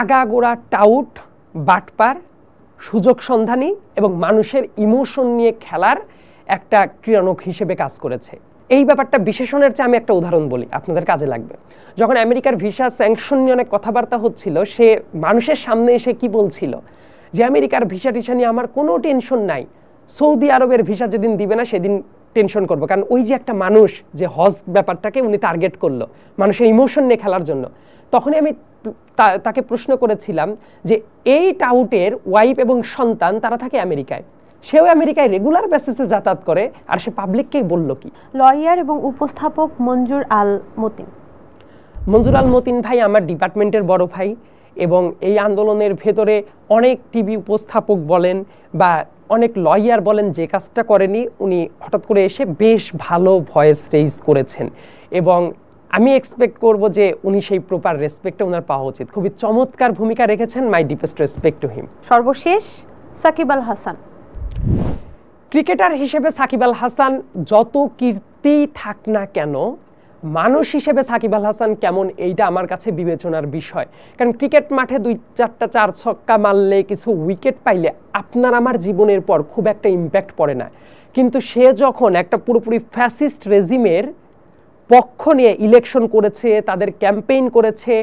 আগাগোড়া টাউট, বাটপার, সুযোগ সন্ধানী এবং মানুষের ইমোশন নিয়ে খেলার একটা ক্রীড়নক হিসেবে কাজ করেছে। এই ব্যাপারটা বিশেষণের চেয়ে আমি একটা উদাহরণ বলি, আপনাদের কাজে লাগবে। যখন আমেরিকার ভিসা স্যাংশন নিয়ে অনেক কথাবার্তা হচ্ছিল, সে মানুষের সামনে এসে কি বলছিল যে আমেরিকার ভিসা টিসা নিয়ে আমার কোনো টেনশন নাই, সৌদি আরবের ভিসা যেদিন দিবে না সেদিন টেনশন করবো। কারণ ওই যে একটা মানুষ যে হজ ব্যাপারটাকে উনি টার্গেট করলো মানুষের ইমোশন নিয়ে খেলার জন্য। তখনই আমি তাকে প্রশ্ন করেছিলাম যে এই টাউটের ওয়াইফ এবং সন্তান তারা থাকে আমেরিকায়, সেও আমেরিকায় রেগুলার বেসিসে যাতায়াত করে, আর সে পাবলিককে বলল কি? লয়ার এবং উপস্থাপক মঞ্জুর আল মতিন। মঞ্জুর আল মতিন ভাই আমার ডিপার্টমেন্টের বড় ভাই, এবং এই আন্দোলনের ভেতরে অনেক টিভি উপস্থাপক বলেন বা অনেক লয়ার বলেন যে কাজটা করেনি, উনি হঠাৎ করে এসে বেশ ভালো ভয়েস রেইজ করেছেন, এবং আমি এক্সপেক্ট করব যে উনি সেই প্রপার রেসপেক্টটা ওনার পাওয়া উচিত। খুবই চমৎকার ভূমিকা রেখেছেন, মাই ডিপেস্ট রেসপেক্ট টু হিম। সর্বশেষ সাকিব আল হাসান। ক্রিকেটার হিসেবে সাকিব আল হাসান যত কীর্তি থাক না কেন, মানুষ হিসেবে সাকিব আল হাসান কেমন এইটা আমার কাছে বিবেচনার বিষয়। কারণ ক্রিকেট মাঠে 2-4টা 4 ছক্কা মারলে, কিছু উইকেট পাইলে আপনার আমার জীবনের পর খুব একটা ইম্প্যাক্ট পড়ে না। কিন্তু সে যখন একটা পুরোপুরি ফ্যাসিস্ট রেজিমের পক্ষ নিয়ে ইলেকশন করেছে, তাদের ক্যাম্পেইন করেছে,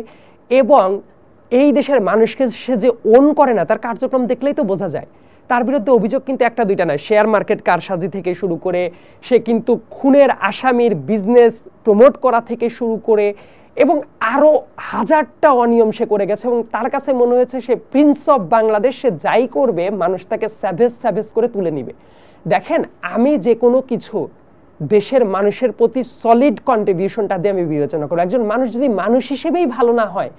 এবং এই দেশের মানুষকে সে যে ওন করে না, তার কার্যক্রম দেখলেই তো বোঝা যায়। তার বিরুদ্ধে অভিযোগ কিন্তু একটা দুইটা নয়, শেয়ার মার্কেট কারসাজি থেকে শুরু করে, সে কিন্তু খুনের আসামির বিজনেস প্রমোট করা থেকে শুরু করে, এবং আরও হাজারটা অনিয়ম সে করে গেছে, এবং তার কাছে মনে হয়েছে সে প্রিন্স অফ বাংলাদেশ, সে যাই করবে মানুষ তাকে স্যাভেজ করে তুলে নিবে। দেখেন, আমি যে কোনো কিছু দেশের মানুষের প্রতি সলিড কন্ট্রিবিউশনটা দিয়ে আমি বিবেচনা করব। একজন মানুষ যদি মানুষ হিসেবেই ভালো না হয়,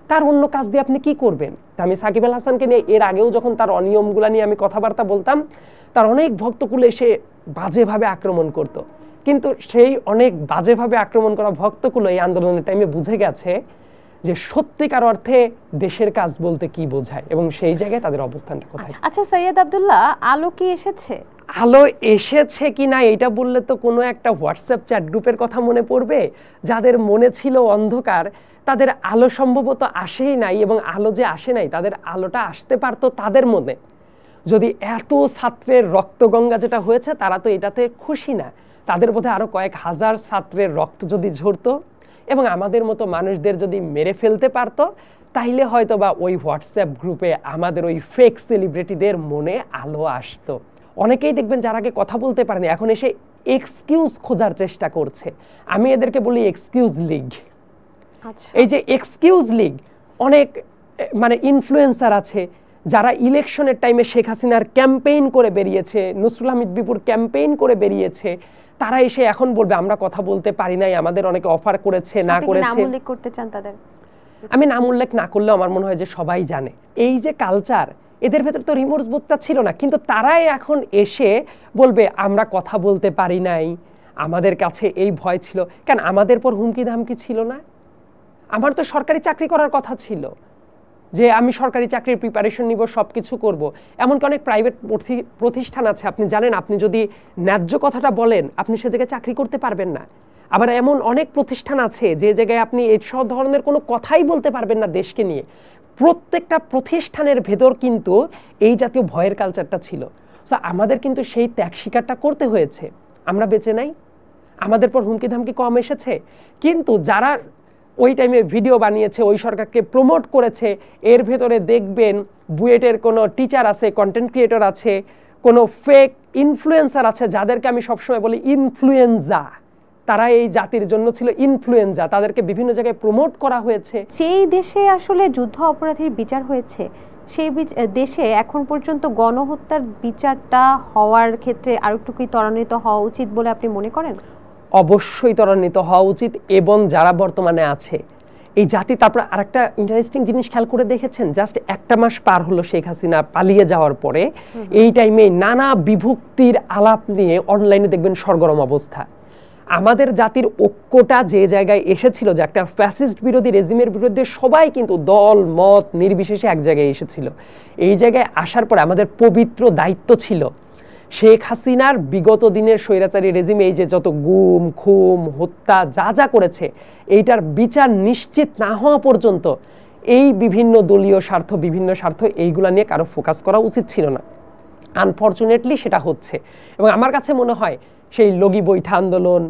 তার অন্য কাজ দিয়ে আপনি কি করবেন? তা আমি সাকিব আল হাসানকে নিয়ে এর আগেও যখন তার অনিয়মগুলো নিয়ে আমি কথাবার্তা বলতাম, তার অনেক ভক্তকুলে এসে বাজেভাবে আক্রমণ করত, কিন্তু সেই অনেক বাজেভাবে আক্রমণ করা ভক্তকুলো এই আন্দোলনের টাইমে বুঝে গেছে যে সত্যিকার অর্থে দেশের কাজ বলতে কি বোঝায়, এবং সেই জায়গায় তাদের অবস্থানটা কোথায়। আচ্ছা সৈয়দ আব্দুল্লাহ, আলো কি এসেছে? আলো এসেছে কি না এটা বললে তো কোনো একটা হোয়াটসঅ্যাপ চ্যাট গ্রুপের কথা মনে পড়বে। যাদের মনে ছিল অন্ধকার, তাদের আলো সম্ভবত আসেই নাই, এবং আলো যে আসে নাই, তাদের আলোটা আসতে পারতো তাদের মনে। যদি এত ছাত্রের রক্তগঙ্গা যেটা হয়েছে, তারা তো এটাতে খুশি না। তাদের বোধহয় আরো কয়েক হাজার ছাত্রের রক্ত যদি ঝরতো এবং আমাদের মতো মানুষদের যদি মেরে ফেলতে পারতো, তাইলে হয়তো বা ওই হোয়াটসঅ্যাপ গ্রুপে আমাদের ওই ফেক সেলিব্রিটিদের মনে আলো আসতো। অনেকেই দেখবেন যারা আগে কথা বলতে পারেনি, এখন এসে এক্সকিউজ খোঁজার চেষ্টা করছে। আমি এদেরকে বলি এক্সকিউজ লিগ। এই যে এক্সকিউজ লিগ, অনেক মানে ইনফ্লুয়েন্সার আছে যারা ইলেকশনের টাইমে শেখ হাসিনার ক্যাম্পেইন করে বেরিয়েছে, নসরুল হামিদ বিপুর ক্যাম্পেইন করে বেরিয়েছে, তারা এসে এখন বলবে আমরা কথা বলতে পারি নাই, আমাদের অনেকে অফার করেছে, না করেছে। নাম উল্লেখ করতে চান তাদের? আমি নাম উল্লেখ না করলেও আমার মনে হয় যে সবাই জানে। এই যে কালচার, এদের ভেতর তো রিমোর্স বোধটা ছিল না, কিন্তু তারাই এখন এসে বলবে আমরা কথা বলতে পারি নাই, আমাদের কাছে এই ভয় ছিল। কেন আমাদের পর হুমকি ধামকি ছিল না? আমার তো সরকারি চাকরি করার কথা ছিল, যে আমি সরকারি চাকরির প্রিপারেশন নিব, সব কিছু করবো। এমনকি অনেক প্রাইভেট প্রতিষ্ঠান আছে, আপনি জানেন, আপনি যদি ন্যায্য কথাটা বলেন, আপনি সে জায়গায় চাকরি করতে পারবেন না। আবার এমন অনেক প্রতিষ্ঠান আছে যে জায়গায় আপনি এই সব ধরনের কোনো কথাই বলতে পারবেন না দেশকে নিয়ে। প্রত্যেকটা প্রতিষ্ঠানের ভেতর কিন্তু এই জাতীয় ভয়ের কালচারটা ছিল। সো আমাদের কিন্তু সেই ত্যাগ স্বীকারটা করতে হয়েছে। আমরা বেঁচে নাই, আমাদের পর হুমকি ধামকি কম এসেছে, কিন্তু যারা ওই টাইমে ভিডিও বানিয়েছে, ওই সরকারকে প্রমোট করেছে, এর ভেতরে দেখবেন বুয়েটের কোনো টিচার আছে, কন্টেন্ট ক্রিয়েটর আছে, কোনো ফেক ইনফ্লুয়েন্সার আছে, যাদেরকে আমি সবসময় বলি ইনফ্লুয়েঞ্জা। তারা এই জাতির জন্য ছিল ইনফ্লুয়েঞ্জা, তাদেরকে বিভিন্ন জায়গায় প্রমোট করা হয়েছে। সেই দেশে আসলে যুদ্ধ অপরাধীর বিচার হয়েছে, সেই দেশে এখন পর্যন্ত গণহত্যার বিচারটা হওয়ার ক্ষেত্রে আরেকটুকুই ত্বরান্বিত হওয়া উচিত বলে আপনি মনে করেন? অবশ্যই ত্বরান্বিত হওয়া উচিত, এবং যারা বর্তমানে আছে এই জাতি। তারপর আরেকটা ইন্টারেস্টিং জিনিস খেয়াল করে দেখেছেন, জাস্ট একটা মাস পার হলো শেখ হাসিনা পালিয়ে যাওয়ার পরে, এই টাইমে নানা বিভক্তির আলাপ নিয়ে অনলাইনে দেখবেন সরগরম অবস্থা। আমাদের জাতির ঐক্যটা যে জায়গায় এসেছিল, যে একটা ফ্যাসিস্ট বিরোধী রেজিমের বিরুদ্ধে সবাই কিন্তু দল মত নির্বিশেষে এক জায়গায় এসেছিল। এই জায়গায় আসার পরে আমাদের পবিত্র দায়িত্ব ছিল শেখ হাসিনার বিগত দিনের স্বৈরাচারী রেজিমে এই যে যত গুম খুম হত্যা যা যা করেছে, এইটার বিচার নিশ্চিত না হওয়া পর্যন্ত এই বিভিন্ন দলীয় স্বার্থ, বিভিন্ন স্বার্থ, এইগুলা নিয়ে কারো ফোকাস করা উচিত ছিল না। আনফরচুনেটলি সেটা হচ্ছে। এবং আমার কাছে মনে হয় সেই লগি বৈঠা আন্দোলন,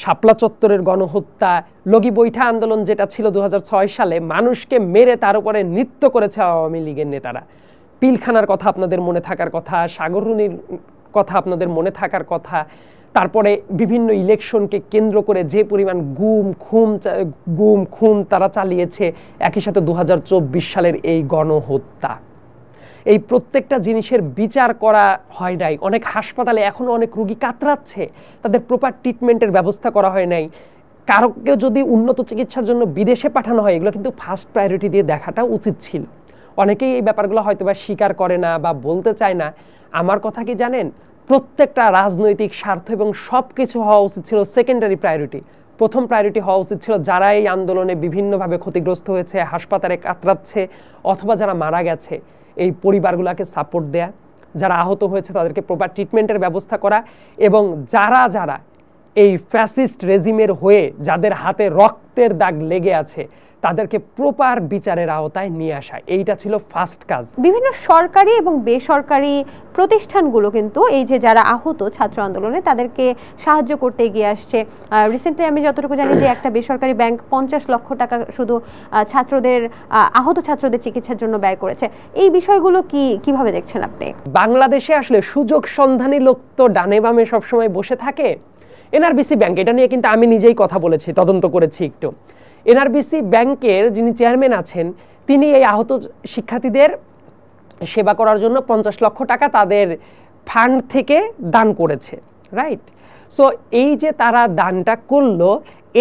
শাপলা চত্বরের গণহত্যা, লগি বৈঠা আন্দোলন যেটা ছিল 2006 সালে, মানুষকে মেরে তার উপরে নৃত্য করেছে আওয়ামী লীগের নেতারা। পিলখানার কথা আপনাদের মনে থাকার কথা, সাগররুনির কথা আপনাদের মনে থাকার কথা, তারপরে বিভিন্ন ইলেকশনকে কেন্দ্র করে যে পরিমাণ গুম খুন তারা চালিয়েছে, একই সাথে 2024 সালের এই গণহত্যা, এই প্রত্যেকটা জিনিসের বিচার করা হয় নাই। অনেক হাসপাতালে এখনো অনেক রোগী কাতরাচ্ছে, তাদের প্রপার ট্রিটমেন্টের ব্যবস্থা করা হয় নাই। কারোকে যদি উন্নত চিকিৎসার জন্য বিদেশে পাঠানো হয়, এগুলো কিন্তু ফার্স্ট প্রায়োরিটি দিয়ে দেখাটা উচিত ছিল। অনেকেই এই ব্যাপারগুলো হয়তো বা স্বীকার করে না বা বলতে চায় না। আমার কথা কি জানেন, প্রত্যেকটা রাজনৈতিক স্বার্থ এবং সব কিছু হওয়া উচিত ছিল সেকেন্ডারি প্রায়োরিটি। প্রথম প্রায়োরিটি হওয়া উচিত ছিল যারা এই আন্দোলনে বিভিন্নভাবে ক্ষতিগ্রস্ত হয়েছে, হাসপাতালে কাতরাচ্ছে, অথবা যারা মারা গেছে, এই পরিবারগুলোকে সাপোর্ট দেয়া, যারা আহত হয়েছে তাদেরকে প্রপার ট্রিটমেন্টের ব্যবস্থা করা, এবং যারা যারা এই ফ্যাসিস্ট রেজিমের হয়ে যাদের হাতে রক্তের দাগ লেগে আছে তাদেরকে প্রপার বিচারের আওতায় নিয়ে আসা, এইটা ছিল ফার্স্ট কাজ। বিভিন্ন সরকারি এবং বেসরকারি প্রতিষ্ঠানগুলো কিন্তু এই যে যারা আহত ছাত্র আন্দোলনে তাদেরকে সাহায্য করতে এগিয়ে আসছে। রিসেন্টলি আমি যতটুকু জানি যে একটা বেসরকারি ব্যাংক 50 লক্ষ টাকা শুধু আহত ছাত্রদের চিকিৎসার জন্য ব্যয় করেছে। এই বিষয়গুলো কিভাবে দেখছেন আপনি? বাংলাদেশে আসলে সুযোগ সন্ধানী লোক তো ডানে বামে সবসময় বসে থাকে। এনআরবিসি ব্যাংক, এটা নিয়ে কিন্তু আমি নিজেই কথা বলেছি, তদন্ত করেছি একটু। এনআরবিসি ব্যাংকের যিনি চেয়ারম্যান আছেন, তিনি এই আহত শিক্ষার্থীদের সেবা করার জন্য 50 লক্ষ টাকা তাদের ফান্ড থেকে দান করেছে, রাইট? সো এই যে তারা দানটা করলো,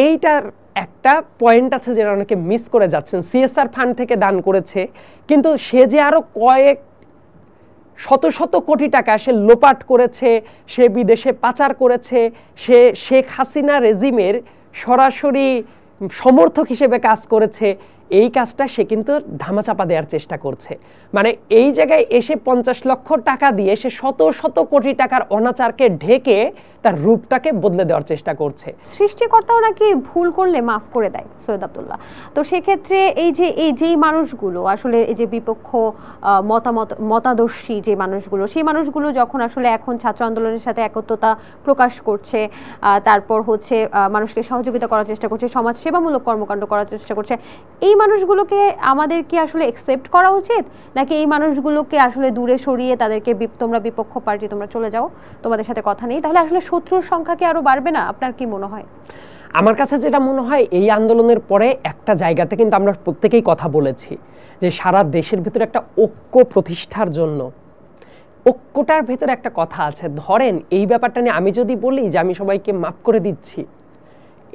এইটার একটা পয়েন্ট আছে যেটা অনেকে মিস করে যাচ্ছেন। সিএসআর ফান্ড থেকে দান করেছে, কিন্তু সে যে আরো কয়েক শত শত কোটি টাকা সে লোপাট করেছে, সে বিদেশে পাচার করেছে, সে শেখ হাসিনা রেজিমের সরাসরি সমর্থক হিসেবে কাজ করেছে, এই কাজটা সে কিন্তু ধামাচাপা দেওয়ার চেষ্টা করছে। মানে এই জায়গায় এসে 50 লক্ষ টাকা দিয়ে সে শত শত কোটি টাকার অনাচারকে ঢেকে তার রূপটাকে বদলে দেওয়ার চেষ্টা করছে। সৃষ্টিকর্তাও নাকি ভুল করলে মাফ করে দেয় সৈয়দ আব্দুল্লাহ। তো সেক্ষেত্রে যেই মানুষগুলো আসলে এই যে বিপক্ষ মতাদর্শী যে মানুষগুলো, সেই মানুষগুলো যখন আসলে এখন ছাত্র আন্দোলনের সাথে একত্রতা প্রকাশ করছে, তারপর হচ্ছে মানুষকে সহযোগিতা করার চেষ্টা করছে, সমাজ সেবামূলক কর্মকাণ্ড করার চেষ্টা করছে, এই মানুষগুলোকে আমাদের কি আসলে একসেপ্ট করা উচিত, নাকি এই মানুষগুলোকে আসলে দূরে সরিয়ে তাদেরকে তোমরা বিপক্ষ পার্টি, তোমরা চলে যাও, তোমাদের সাথে কথা নেই? তাহলে আসলে শত্রুর সংখ্যা কি আরো বাড়বে না? আপনার কি মনে হয়? আমার কাছে যেটা মনে হয়, এই আন্দোলনের পরে একটা জায়গাতে কিন্তু আমরা প্রত্যেকেই কথা বলেছি যে সারা দেশের ভিতরে একটা ঐক্য প্রতিষ্ঠার জন্য, ঐক্যটার ভেতরে একটা কথা আছে। ধরেন এই ব্যাপারটা নিয়ে আমি যদি বলি যে আমি সবাইকে মাফ করে দিচ্ছি,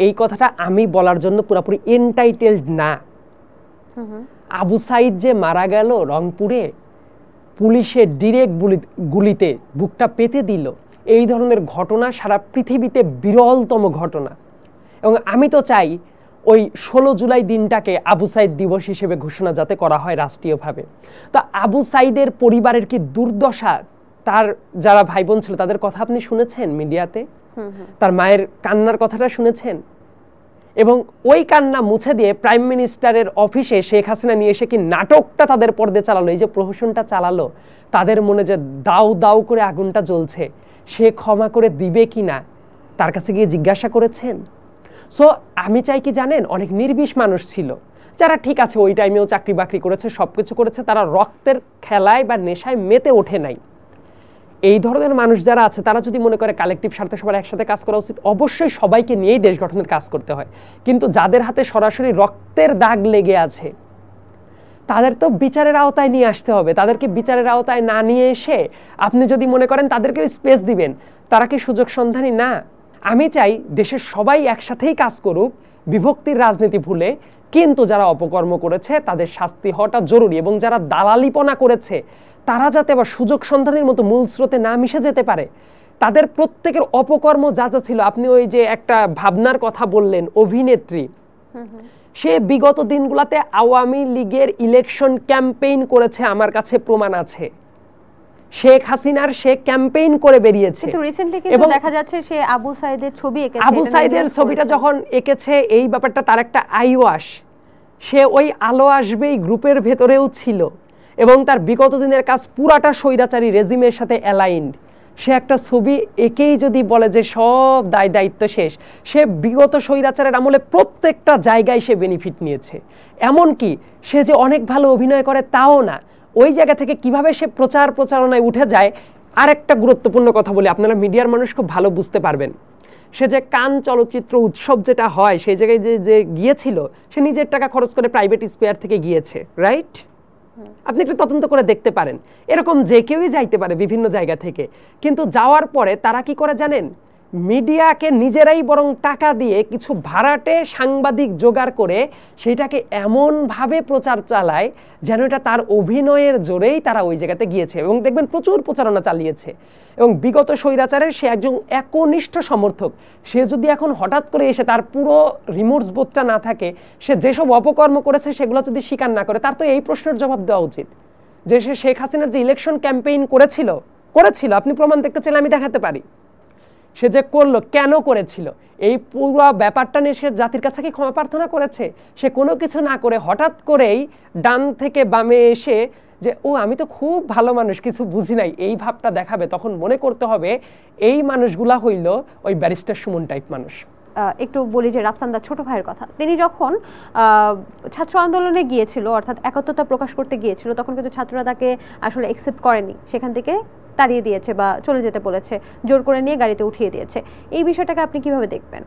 এই কথাটা আমি বলার জন্য পুরোপুরি এন্টাইটেলড না। আবু সাইদ যে মারা গেল রংপুরে, পুলিশের ডিরেক্ট গুলিতে বুকটা পেতে দিল, এই ধরনের ঘটনা সারা পৃথিবীতে বিরলতম ঘটনা। এবং আমি তো চাই ওই 16 জুলাই দিনটাকে আবু সাইদ দিবস হিসেবে ঘোষণা যাতে করা হয় রাষ্ট্রীয়ভাবে। তো আবু সাইদের পরিবারের কি দুর্দশা, তার যারা ভাই বোন ছিল তাদের কথা আপনি শুনেছেন মিডিয়াতে? তার মায়ের কান্নার কথাটা শুনেছেন? এবং ওই কান্না মুছে দিয়ে প্রাইম মিনিস্টারের অফিসে শেখ হাসিনা নিয়ে এসে কি নাটকটা তাদের পর্দে চালালো, এই যে প্রহসনটা চালালো, তাদের মনে যে দাউ দাউ করে আগুনটা জ্বলছে, সে ক্ষমা করে দিবে কিনা তার কাছে গিয়ে জিজ্ঞাসা করেছেন? সো আমি চাই কি জানেন, অনেক নির্বিষ মানুষ ছিল যারা ঠিক আছে ওই টাইমেও চাকরি বাকরি করেছে, সবকিছু করেছে, তারা রক্তের খেলায় বা নেশায় মেতে ওঠে নাই। এই ধরনের মানুষ যারা আছে তারা যদি মনে করে কালেকটিভ স্বার্থে সবার একসাথে কাজ করা উচিত, অবশ্যই সবাইকে নিয়েই দেশ গঠনের কাজ করতে হয়। কিন্তু যাদের হাতে সরাসরি রক্তের দাগ লেগে আছে তাদের তো বিচারের আওতায় নিয়ে আসতে হবে। তাদেরকে বিচারের আওতায় না নিয়ে এসে আপনি যদি মনে করেন তাদেরকে স্পেস দিবেন, তারা কি সুযোগ সন্ধানী না? আমি চাই দেশের সবাই একসাথেই কাজ করুক, বিভক্তির রাজনীতি ভুলে, কিন্তু যারা অপকর্ম করেছে তাদের শাস্তি হওয়াটা জরুরি। এবং যারা দালালিপনা করেছে তারা যাতে আবার সুযোগ সন্ধানের মতো মূল স্রোতে না মিশে যেতে পারে। তাদের প্রত্যেকের অপকর্ম যা যা ছিল, আপনি ওই যে একটা ভাবনার কথা বললেন, অভিনেত্রী, সে বিগত দিনগুলোতে আওয়ামী লীগের ইলেকশন ক্যাম্পেইন করেছে, আমার কাছে প্রমাণ আছে। শেখ হাসিনার সে ক্যাম্পেইন করে বেরিয়েছে। কিন্তু রিসেন্টলি কিন্তু দেখা যাচ্ছে সে আবু সাইদের ছবি এঁকেছে। আবু সাইদের ছবিটা যখন এঁকেছে, এই ব্যাপারটা তার একটা আইওয়াশ, সে ওই আলো আসবেই গ্রুপের ভেতরেও ছিল এবং তার বিগত দিনের কাজ পুরাটা স্বৈরাচারী রেজিমের সাথে অ্যালাইন্ড। সে একটা ছবি একেই যদি বলে যে সব দায়িত্ব শেষ, সে বিগত স্বৈরাচারের আমলে প্রত্যেকটা জায়গায় সে বেনিফিট নিয়েছে। এমনকি সে যে অনেক ভালো অভিনয় করে তাও না, ওই জায়গা থেকে কিভাবে সে প্রচারণায় উঠে যায়। আরেকটা গুরুত্বপূর্ণ কথা বলি, আপনারা মিডিয়ার মানুষ খুব ভালো বুঝতে পারবেন। সে যে কান চলচ্চিত্র উৎসব যেটা হয় সেই জায়গায় যে গিয়েছিল, সে নিজের টাকা খরচ করে প্রাইভেট স্পেয়ার থেকে গিয়েছে, রাইট? আপনি একটু তদন্ত করে দেখতে পারেন। এরকম যে কেউই যাইতে পারে বিভিন্ন জায়গা থেকে, কিন্তু যাওয়ার পরে তারা কি করে জানেন? মিডিয়াকে নিজেরাই বরং টাকা দিয়ে কিছু ভাড়াটে সাংবাদিক জোগাড় করে সেইটাকে এমনভাবে প্রচার চালায় যেন এটা তার অভিনয়ের জোরেই তারা ওই জায়গাতে গিয়েছে, এবং দেখবেন প্রচুর প্রচারণা চালিয়েছে। এবং বিগত স্বৈরাচারের সে একজন একনিষ্ঠ সমর্থক। সে যদি এখন হঠাৎ করে এসে তার পুরো রিমোর্স বোধটা না থাকে, সে যেসব অপকর্ম করেছে সেগুলো যদি স্বীকার না করে, তার তো এই প্রশ্নের জবাব দেওয়া উচিত যে সে শেখ হাসিনার যে ইলেকশন ক্যাম্পেইন করেছিল, আপনি প্রমাণ দেখতে চাইলে আমি দেখাতে পারি। সে যে করলো, কেন করেছিল, এই পুরো ব্যাপারটা নিয়ে সে জাতির কাছে কি ক্ষমা প্রার্থনা করেছে? সে কোনো কিছু না করে হঠাৎ করেই ডান থেকে বামে এসে যে আমি তো খুব ভালো মানুষ, কিছু বুঝি নাই, এই ভাবটা দেখাবে। তখন মনে করতে হবে এই মানুষগুলা হইল ওই ব্যারিস্টার সুমন টাইপ মানুষ। একটু বলি যে রাফসানদার ছোট ভাইয়ের কথা। তিনি যখন ছাত্র আন্দোলনে গিয়েছিল, অর্থাৎ একাত্মতা প্রকাশ করতে গিয়েছিল, তখন কিন্তু ছাত্ররা তাকে আসলে অ্যাকসেপ্ট করেনি, সেখান থেকে তাড়িয়ে দিয়েছে বা চলে যেতে বলেছে, জোর করে নিয়ে গাড়িতে উঠিয়ে দিয়েছে। এই বিষয়টাকে আপনি কিভাবে দেখবেন?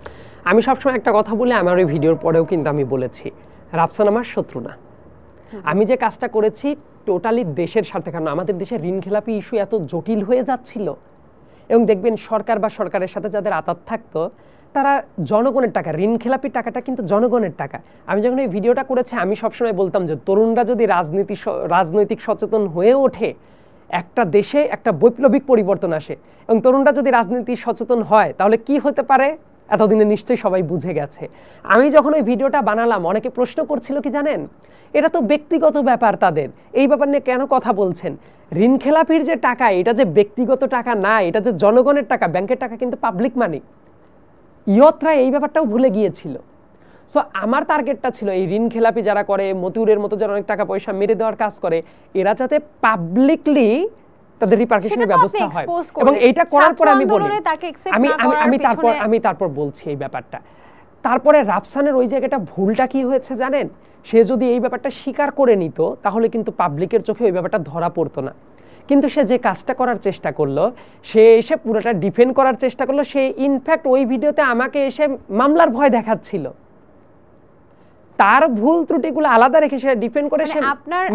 আমি সবসময় একটা কথা বলি, আমার ওই ভিডিওর পরেও কিন্তু আমি বলেছি, রাফসান আমার শত্রু না। আমি যে কাজটা করেছি টোটালি দেশের স্বার্থে, কারণ আমাদের দেশের ঋণ খেলাপি ইস্যু এত জটিল হয়ে যাচ্ছিল, এবং দেখবেন সরকার বা সরকারের সাথে যাদের আতাত থাকতো তারা জনগণের টাকা, ঋণ খেলাপির টাকাটা কিন্তু জনগণের টাকা। আমি যখন এই ভিডিওটা করেছি আমি সবসময় বলতাম যে তরুণরা যদি রাজনৈতিক সচেতন হয়ে ওঠে, একটা দেশে একটা বৈপ্লবিক পরিবর্তন আসে। এবং তরুণরা যদি রাজনীতি সচেতন হয় তাহলে কি হতে পারে এতদিনে নিশ্চয়ই সবাই বুঝে গেছে। আমি যখন ওই ভিডিওটা বানালাম, অনেকে প্রশ্ন করছিল কি জানেন, এটা তো ব্যক্তিগত ব্যাপার তাদের, এই ব্যাপার নিয়ে কেন কথা বলছেন? ঋণ খেলাপির যে টাকা, এটা যে ব্যক্তিগত টাকা না, এটা যে জনগণের টাকা, ব্যাংকের টাকা কিন্তু পাবলিক মানি। ইয়তরা এই ব্যাপারটাও ভুলে গিয়েছিল। সো আমার টার্গেটটা ছিল এই ঋণ খেলাপি যারা করে, মতিউরের মতো যারা অনেক টাকা পয়সা মেরে দেওয়ার কাজ করে, এরা যাতে পাবলিকলি তাদের রিপার্কেশনের ব্যবস্থা হয়। এবং এইটা করার পর আমি বলি, আমি তারপর বলছি এই ব্যাপারটা। তারপরে রাফসানের ওই জায়গাটা ভুলটা কি হয়েছে জানেন? সে যদি এই ব্যাপারটা স্বীকার করে নিত তাহলে কিন্তু পাবলিকের চোখে ওই ব্যাপারটা ধরা পড়তো না। কিন্তু সে যে কাজটা করার চেষ্টা করলো, সে এসে পুরোটা ডিফেন্ড করার চেষ্টা করলো। সে ইনফ্যাক্ট ওই ভিডিওতে আমাকে এসে মামলার ভয় দেখাচ্ছিল। তার ভুল ত্রুটিগুলো আলাদা রেখে সে ডিফেন্ড করে সে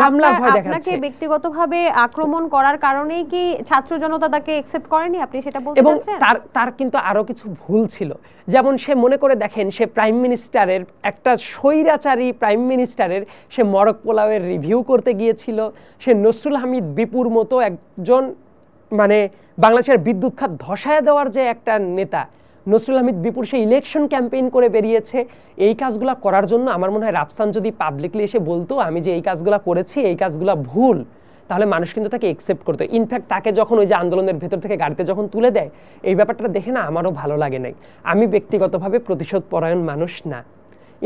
মামলার ভয় দেখাচ্ছে। আপনাকে ব্যক্তিগতভাবে আক্রমণ করার কারণেই কি ছাত্র জনতা তাকে অ্যাকসেপ্ট করেনি, আপনি সেটা বলতে চাচ্ছেন? এবং তার কিন্তু আরো কিছু ভুল ছিল। যেমন সে মনে করে দেখেন, সে প্রাইম মিনিস্টারের, একটা স্বৈরাচারী প্রাইম মিনিস্টারের সে মরক পোলাওয়ের রিভিউ করতে গিয়েছিল। সে নসরুল হামিদ বিপুর মতো একজন মানে বাংলাদেশের বিদ্যুৎ খাত ধসায় দেওয়ার যে একটা নেতা, নসরুল হামিদ বিপুর সে ইলেকশন ক্যাম্পেইন করে বেরিয়েছে। এই কাজগুলো করার জন্য আমার মনে হয় রাফসান যদি পাবলিকলি এসে বলতো আমি যে এই কাজগুলো করেছি, এই কাজগুলো ভুল, তাহলে মানুষ কিন্তু তাকে অ্যাকসেপ্ট করতো। ইনফ্যাক্ট তাকে যখন ওই যে আন্দোলনের ভেতর থেকে গাড়িতে যখন তুলে দেয়, এই ব্যাপারটা দেখে না আমারও ভালো লাগে নাই। আমি ব্যক্তিগতভাবে প্রতিশোধ পরায়ণ মানুষ না।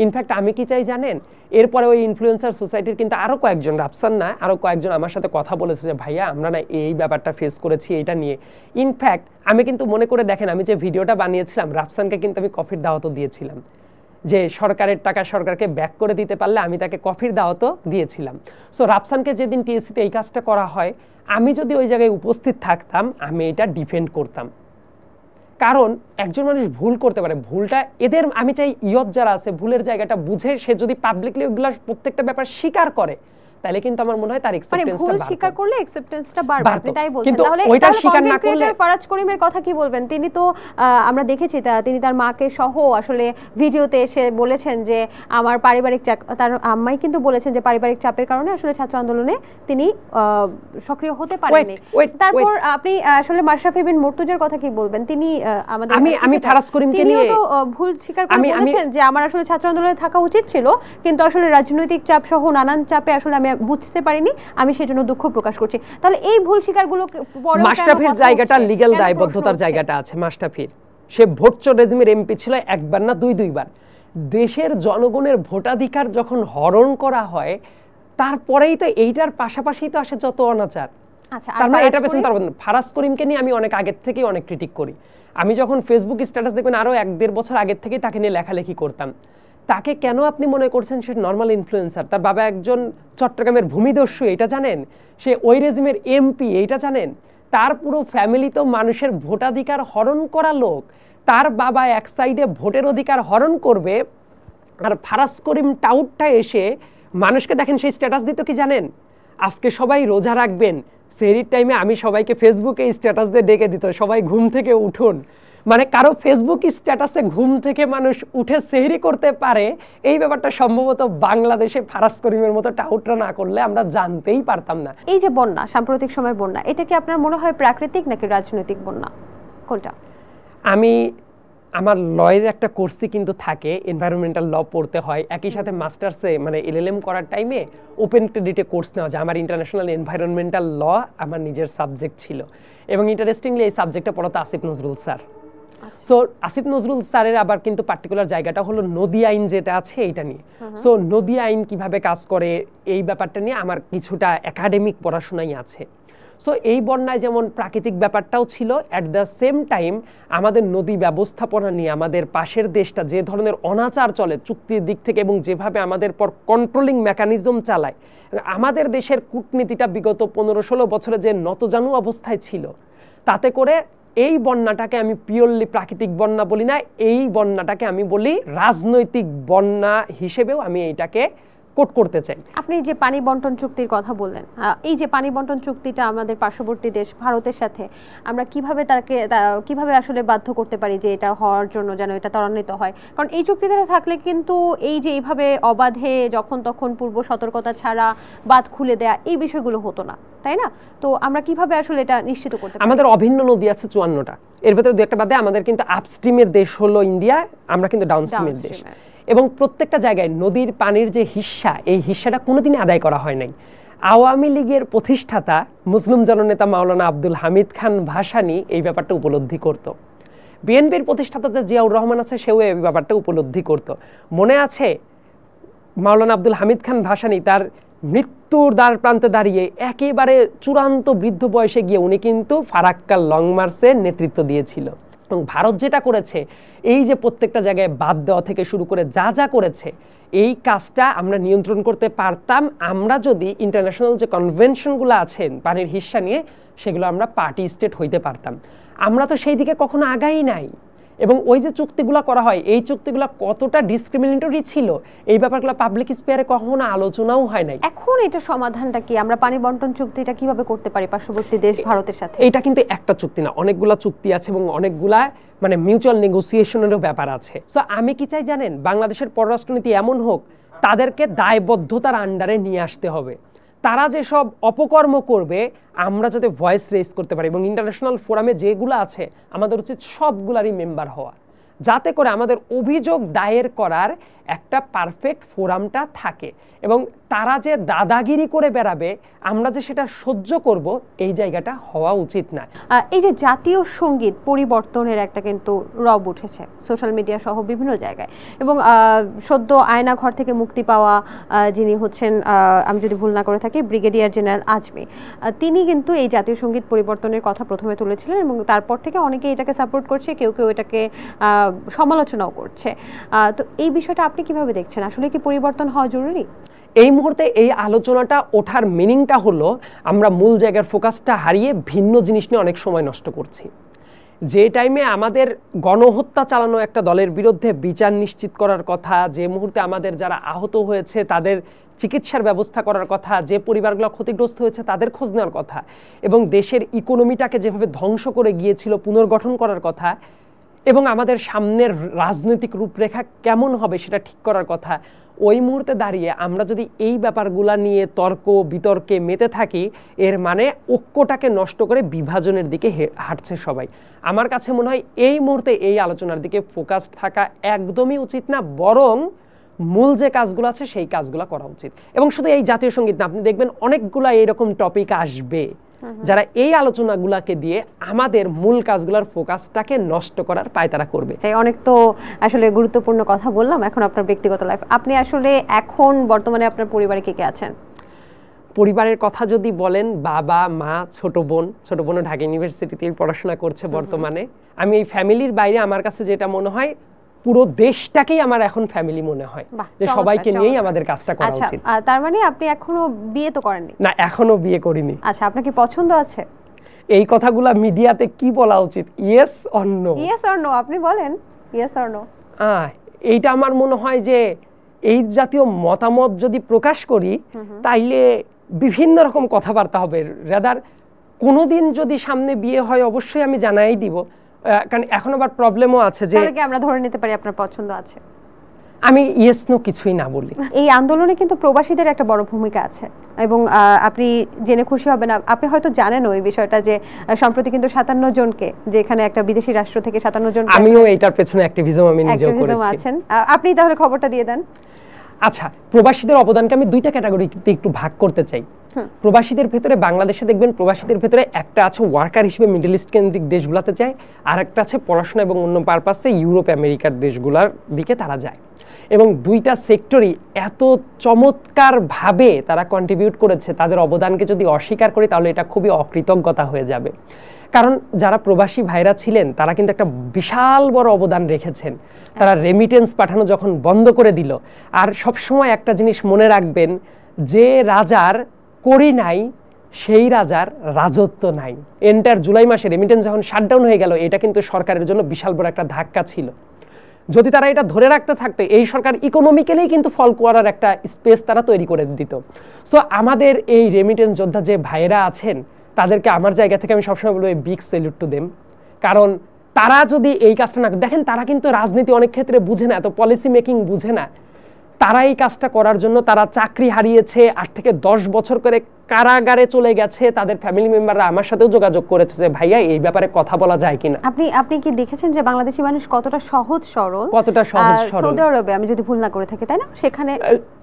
ইনফ্যাক্ট আমি কি চাই জানেন, এরপরে ওই ইনফ্লুয়েন্সার সোসাইটির কিন্তু আরও কয়েকজন, রাফসান না আরও কয়েকজন আমার সাথে কথা বলেছে যে ভাইয়া আমরা না এই ব্যাপারটা ফেস করেছি এটা নিয়ে। ইনফ্যাক্ট আমি কিন্তু মনে করে দেখেন, আমি যে ভিডিওটা বানিয়েছিলাম রাফসানকে কিন্তু আমি কফির দাওয়াতও দিয়েছিলাম, যে সরকারের টাকা সরকারকে ব্যাক করে দিতে পারলে আমি তাকে কফির দাওয়াতও দিয়েছিলাম। সো রাফসানকে যেদিন টিএসসিতে এই কাজটা করা হয়, আমি যদি ওই জায়গায় উপস্থিত থাকতাম আমি এটা ডিফেন্ড করতাম। কারণ একজন মানুষ ভুল করতে পারে, ভুলটা এদের, আমি চাই ইয়ত যারা আছে ভুলের জায়গাটা বুঝে সে যদি পাবলিকলি ওগুলা প্রত্যেকটা ব্যাপার স্বীকার করে, তাহলে কিন্তু আমার মনে হয় তার অ্যাকসেপ্টেন্সটা বাড়বে। ভুল স্বীকার করলে অ্যাকসেপ্টেন্সটা বাড়বে, আপনি তাই বলছেন। তাহলে ওইটা স্বীকার না করলে ফারাজ করিমের কথা কি বলবেন? তিনি তো আমরা দেখেছি তিনি তার মাকে সহ আসলে ভিডিওতে এসে বলেছেন যে আমার পারিবারিক চাপ, তার আম্মাই কিন্তু বলেছেন যে পারিবারিক চাপের কারণে আসলে ছাত্র আন্দোলনে তিনি সক্রিয় হতে পারেননি। তারপর আপনি আসলে মাশরাফি বিন মুর্তজার কথা কি বলবেন? তিনি আমাদের আমি ফারাজ করিমকে নিয়ে তো ভুল স্বীকার করে বলেছেন যে আমার আসলে ছাত্র আন্দোলনে থাকা উচিত ছিল, কিন্তু আসলে রাজনৈতিক চাপ সহ নানান চাপে আসলে আমি বুঝতে পারিনি, আমি সেজন্য দুঃখ প্রকাশ করছি। তাহলে এই ভুল স্বীকারগুলো পরে মাশরাফির জায়গাটা লিগ্যাল দায়বদ্ধতার জায়গাটা আছে। মাশরাফির সে ভোটচোর রেজিমের এমপি ছিল একবার না দুইবার। দেশের জনগণের ভোটাধিকার যখন হরণ করা হয়, তারপরেই তো এইটার পাশাপাশি তো আসে যত অনাচার। আচ্ছা, তার মানে এটা পেছনে তার ফারাজ করিমকে নিয়ে আমি অনেক আগের থেকেই অনেক ক্রিটিক করি। আমি যখন ফেসবুক স্ট্যাটাস দেখবেন আরো 1-1.5 বছর আগের থেকেই তাকে নিয়ে লেখালেখি করতাম। তাকে কেন আপনি মনে করছেন সে নর্মাল ইনফ্লুয়েন্সার? তার বাবা একজন চট্টগ্রামের ভূমিদস্যু, এটা জানেন? সে ওই রেজিমের এমপি, এইটা জানেন? তার পুরো ফ্যামিলি তো মানুষের ভোটাধিকার হরণ করা লোক। তার বাবা এক সাইডে ভোটের অধিকার হরণ করবে, আর ফারাজ করিম টাউটটা এসে মানুষকে দেখেন সেই স্ট্যাটাস দিত কি জানেন? আজকে সবাই রোজা রাখবেন, সেহরির টাইমে আমি সবাইকে ফেসবুকে স্ট্যাটাস দিয়ে ডেকে দিত, সবাই ঘুম থেকে উঠুন। মানে কারো ফেসবুক স্ট্যাটাসে ঘুম থেকে মানুষ উঠে সেহরি করতে পারে, এই ব্যাপারটা সম্ভবত বাংলাদেশে ফারাজ করিমের মতো টাউটরা না করলে আমরা জানতেই পারতাম না। এই যে বন্যা, সাম্প্রতিক সময়ের বন্যা, এটা কি আপনার মনে হয় প্রাকৃতিক নাকি রাজনৈতিক বন্যা, কোনটা? আমি আমার লয়ের একটা কোর্সই কিন্তু থাকে, এনভায়রনমেন্টাল ল পড়তে হয়, একই সাথে মাস্টার্সে মানে এলএলএম করার টাইমে ওপেন ক্রেডিটে কোর্স নেওয়া যায়। আমার ইন্টারন্যাশনাল এনভায়রনমেন্টাল ল আমার নিজের সাবজেক্ট ছিল, এবং ইন্টারেস্টিংলি এই সাবজেক্টটা পড়াতো আসিফ নজরুল স্যার। সো আসিফ নজরুল স্যারের আবার কিন্তু পার্টিকুলার জায়গাটা হলো নদী আইন যেটা আছে এইটা নিয়ে। সো নদী আইন কিভাবে কাজ করে এই ব্যাপারটা নিয়ে আমার কিছুটা একাডেমিক পড়াশোনাই আছে। সো এই বন্যায় যেমন প্রাকৃতিক ব্যাপারটাও ছিল, অ্যাট দ্য সেম টাইম আমাদের নদী ব্যবস্থাপনা নিয়ে আমাদের পাশের দেশটা যে ধরনের অনাচার চলে চুক্তির দিক থেকে, এবং যেভাবে আমাদের পর কন্ট্রোলিং মেকানিজম চালায়, আমাদের দেশের কূটনীতিটা বিগত 15-16 বছরে যে নতজানু অবস্থায় ছিল, তাতে করে এই বন্যাটাকে আমি পিওরলি প্রাকৃতিক বন্যা বলি না, এই বন্যাটাকে আমি বলি রাজনৈতিক বন্যা হিসেবেও আমি এইটাকে কোট করতে চাই। আপনি যে পানি বন্টন চুক্তির কথা বললেন, এই যে পানি বন্টন চুক্তিটা আমাদের পার্শ্ববর্তী দেশ ভারতের সাথে, আমরা কিভাবে আসলে বাধ্য করতে পারি যে এটা হওয়ার জন্য যেন এটা ত্বরান্বিত হয়? কারণ এই চুক্তিটা থাকলে কিন্তু এই যে এইভাবে অবাধে যখন তখন পূর্ব সতর্কতা ছাড়া বাঁধ খুলে দেয়া, এই বিষয়গুলো হতো না, তাই না? তো আমরা কিভাবে আসলে এটা নিশ্চিত করতে পারি? আমাদের অভিন্ন নদী আছে 54টা, এর ভেতরে 2-1টা বাদে আমাদের কিন্তু আপস্ট্রিমের দেশ হলো ইন্ডিয়া, আমরা কিন্তু ডাউনস্ট্রিমের দেশ, এবং প্রত্যেকটা জায়গায় নদীর পানির যে হিস্সা, এই হিস্সাটা কোনোদিনই আদায় করা হয় নাই। আওয়ামী লীগের প্রতিষ্ঠাতা মুসলিম জননেতা মাওলানা আব্দুল হামিদ খান ভাসানী এই ব্যাপারটা উপলব্ধি করত। বিএনপির প্রতিষ্ঠাতা যে জিয়াউর রহমান আছে, সেও এই ব্যাপারটা উপলব্ধি করত। মনে আছে মাওলানা আব্দুল হামিদ খান ভাসানী তার মৃত্যুর দ্বার প্রান্তে দাঁড়িয়ে একেবারে চূড়ান্ত বৃদ্ধ বয়সে গিয়ে উনি কিন্তু ফারাক্কা লং মার্চের নেতৃত্ব দিয়েছিল। এবং ভারত যেটা করেছে, এই যে প্রত্যেকটা জায়গায় বাদ দেওয়া থেকে শুরু করে যা যা করেছে, এই কাজটা আমরা নিয়ন্ত্রণ করতে পারতাম আমরা যদি ইন্টারন্যাশনাল যে কনভেনশনগুলো আছেন পানির হিস্সা নিয়ে, সেগুলো আমরা পার্টি স্টেট হইতে পারতাম। আমরা তো সেই দিকে কখনো আগাই নাই। এবং ওই যে চুক্তিগুলো করা হয়, এই চুক্তিগুলো কতটা ডিসক্রিমিনেটরি ছিল, এই ব্যাপারগুলো পাবলিক স্পেয়ারে কখনো আলোচনাও হয় নাই। এখন এটা সমাধানটা কি? আমরা পানি বন্টন চুক্তিটা কিভাবে করতে পারি পার্শ্ববর্তী দেশ ভারতের সাথে? এটা কিন্তু একটা চুক্তি না, অনেকগুলা চুক্তি আছে, এবং অনেকগুলা মানে মিউচুয়াল নেগোসিয়েশনেরও ব্যাপার আছে। সো আমি কি চাই জানেন? বাংলাদেশের পররাষ্ট্রনীতি এমন হোক, তাদেরকে দায়বদ্ধতার আন্ডারে নিয়ে আসতে হবে। তারা যে সব অপকর্ম করবে আমরা যাতে ভয়েস রেজ করতে পারি, এবং ইন্টারন্যাশনাল ফোরামে যেগুলো আছে আমাদের উচিত সবগুলারই মেম্বার হওয়া, যাতে করে আমাদের অভিযোগ দায়ের করার একটা পারফেক্ট ফোরামটা থাকে। এবং তারা যে দাদাগিরি করে বেড়াবে, আমরা যে সেটা সহ্য করব, এই জায়গাটা হওয়া উচিত না। এই যে জাতীয় সঙ্গীত পরিবর্তনের একটা কিন্তু রব উঠেছে সোশ্যাল মিডিয়া সহ বিভিন্ন জায়গায়, এবং সদ্য আয়নাঘর থেকে মুক্তি পাওয়া যিনি হচ্ছেন, আমি যদি ভুল না করে থাকি, ব্রিগেডিয়ার জেনারেল আজমি, তিনি কিন্তু এই জাতীয় সঙ্গীত পরিবর্তনের কথা প্রথমে তুলেছিলেন, এবং তারপর থেকে অনেকে এটাকে সাপোর্ট করছে, কেউ কেউ এটাকে সমালোচনাও করছে। তো এই বিষয়টা আপনি কিভাবে দেখছেন? আসলে কি পরিবর্তন হওয়া জরুরি? এই মুহূর্তে এই আলোচনাটা ওঠার মিনিংটা হলো আমরা মূল জায়গার ফোকাসটা হারিয়ে ভিন্ন জিনিস নিয়ে অনেক সময় নষ্ট করছি। যে টাইমে আমাদের গণহত্যা চালানো একটা দলের বিরুদ্ধে বিচার নিশ্চিত করার কথা, যে মুহূর্তে আমাদের যারা আহত হয়েছে তাদের চিকিৎসার ব্যবস্থা করার কথা, যে পরিবারগুলো ক্ষতিগ্রস্ত হয়েছে তাদের খোঁজ নেওয়ার কথা, এবং দেশের ইকোনমিটাকে যেভাবে ধ্বংস করে গিয়েছিল পুনর্গঠন করার কথা, এবং আমাদের সামনের রাজনৈতিক রূপরেখা কেমন হবে সেটা ঠিক করার কথা, ওই মুহূর্তে দাঁড়িয়ে আমরা যদি এই ব্যাপারগুলা নিয়ে তর্ক বিতর্কে মেতে থাকি, এর মানে ঐক্যটাকে নষ্ট করে বিভাজনের দিকে হাঁটছে সবাই। আমার কাছে মনে হয় এই মুহূর্তে এই আলোচনার দিকে ফোকাস থাকা একদমই উচিত না, বরং মূল যে কাজগুলো আছে সেই কাজগুলো করা উচিত। এবং শুধু এই জাতীয় সঙ্গীত না, আপনি দেখবেন অনেকগুলা এইরকম টপিক আসবে যারা এই আলোচনাগুলোকে দিয়ে আমাদের মূল কাজগুলোর ফোকাসটাকে নষ্ট করার পায়তারা করবে। তাই অনেক তো আসলে গুরুত্বপূর্ণ কথা বললাম। এখন আপনার ব্যক্তিগত লাইফ, আপনি আসলে এখন বর্তমানে আপনার পরিবারে কে কে আছেন? পরিবারের কথা যদি বলেন, বাবা, মা, ছোট বোনও ঢাকা ইউনিভার্সিটিতে পড়াশোনা করছে বর্তমানে। আমি এই ফ্যামিলির বাইরে আমার কাছে যেটা মনে হয়, পুরো দেশটাকেই আমার এখন ফ্যামিলি মনে হয়, যে সবাইকে নিয়েই আমাদের কাজটা করা উচিত। তার মানে আপনি এখনো বিয়ে তো করেননি? না, এখনো বিয়ে করিনি। আচ্ছা, আপনার কি পছন্দ আছে? এই কথাগুলো মিডিয়াতে কি বলা উচিত? Yes or no? Yes or no আপনি বলেন, ইয়েস অর নো। এইটা আমার মনে হয় যে এই জাতীয় মতামত যদি প্রকাশ করি তাইলে বিভিন্ন রকম কথাবার্তা হবে। রাদার কোনোদিন যদি সামনে বিয়ে হয় অবশ্যই আমি জানাই দিব, কারণ এখন আবার প্রবলেমও আছে যে আমরা ধরে নিতে পারি আপনার পছন্দ আছে। আমি ইয়েস নো কিছুই না বলি। এই আন্দোলনে কিন্তু প্রবাসীদের একটা বড় ভূমিকা আছে এবং আপনি জেনে খুশি হবেন, আপনি হয়তো জানেন ওই বিষয়টা, যে সম্প্রতি কিন্তু 57 জনকে, যে এখানে একটা বিদেশি রাষ্ট্র থেকে 57 জন, আমিও এটার পেছনে অ্যাক্টিভিজম আমি নিজেও করেছি। আছেন আপনি, তাহলে খবরটা দিয়ে দেন। আচ্ছা, প্রবাসীদের অবদানকে আমি দুইটা ক্যাটাগরিতে একটু ভাগ করতে চাই। প্রবাসীদের ভেতরে বাংলাদেশে দেখবেন প্রবাসীদের ভেতরে একটা আছে ওয়ার্কার হিসেবে মিডল ইস্ট কেন্দ্রিক দেশগুলোতে যায়, আর একটা আছে পড়াশোনা এবং অন্য পারপাসে ইউরোপ আমেরিকার দেশগুলোর দিকে তারা যায়। এবং দুইটা সেক্টরই এত চমৎকারভাবে তারা কন্ট্রিবিউট করেছে, তাদের অবদানকে যদি অস্বীকার করি তাহলে এটা খুবই অকৃতজ্ঞতা হয়ে যাবে। কারণ যারা প্রবাসী ভাইরা ছিলেন তারা কিন্তু একটা বিশাল বড় অবদান রেখেছেন। তারা রেমিটেন্স পাঠানো যখন বন্ধ করে দিল, আর সবসময় একটা জিনিস মনে রাখবেন, যে রাজার করি নাই সেই রাজার রাজত্ব নাই। এন্টার জুলাই মাসে রেমিটেন্স যখন শাটডাউন হয়ে গেল, এটা কিন্তু সরকারের জন্য বিশাল বড় একটা ধাক্কা ছিল। যদি তারা এটা ধরে রাখতে থাকতো, এই সরকার ইকোনমিক্যালি কিন্তু ফল করার একটা স্পেস তারা তৈরি করে দিত। সো আমাদের এই রেমিটেন্স যোদ্ধা যে ভাইয়েরা আছেন, তাদেরকে আমার জায়গা থেকে আমি সবসময় বলবো বিগ স্যালুট টু দেম। কারণ তারা যদি এই কাজটা না, দেখেন তারা কিন্তু রাজনীতি অনেক ক্ষেত্রে বুঝে না, এত পলিসি মেকিং বুঝে না, তারা এই কাজটা করার জন্য তারা চাকরি হারিয়েছে, 8 থেকে 10 বছর করে কারাগারে চলে গেছে। তাদের ফ্যামিলি মেম্বাররা আমার সাথেও যোগাযোগ করেছে যে ভাইয়া এই ব্যাপারে কথা বলা যায় কিনা। আপনি কি দেখেছেন যে বাংলাদেশি মানুষ কতটা সহজ সরল? সৌদি আরবে, আমি যদি ভুল না করে থাকি, তাই না? সেখানে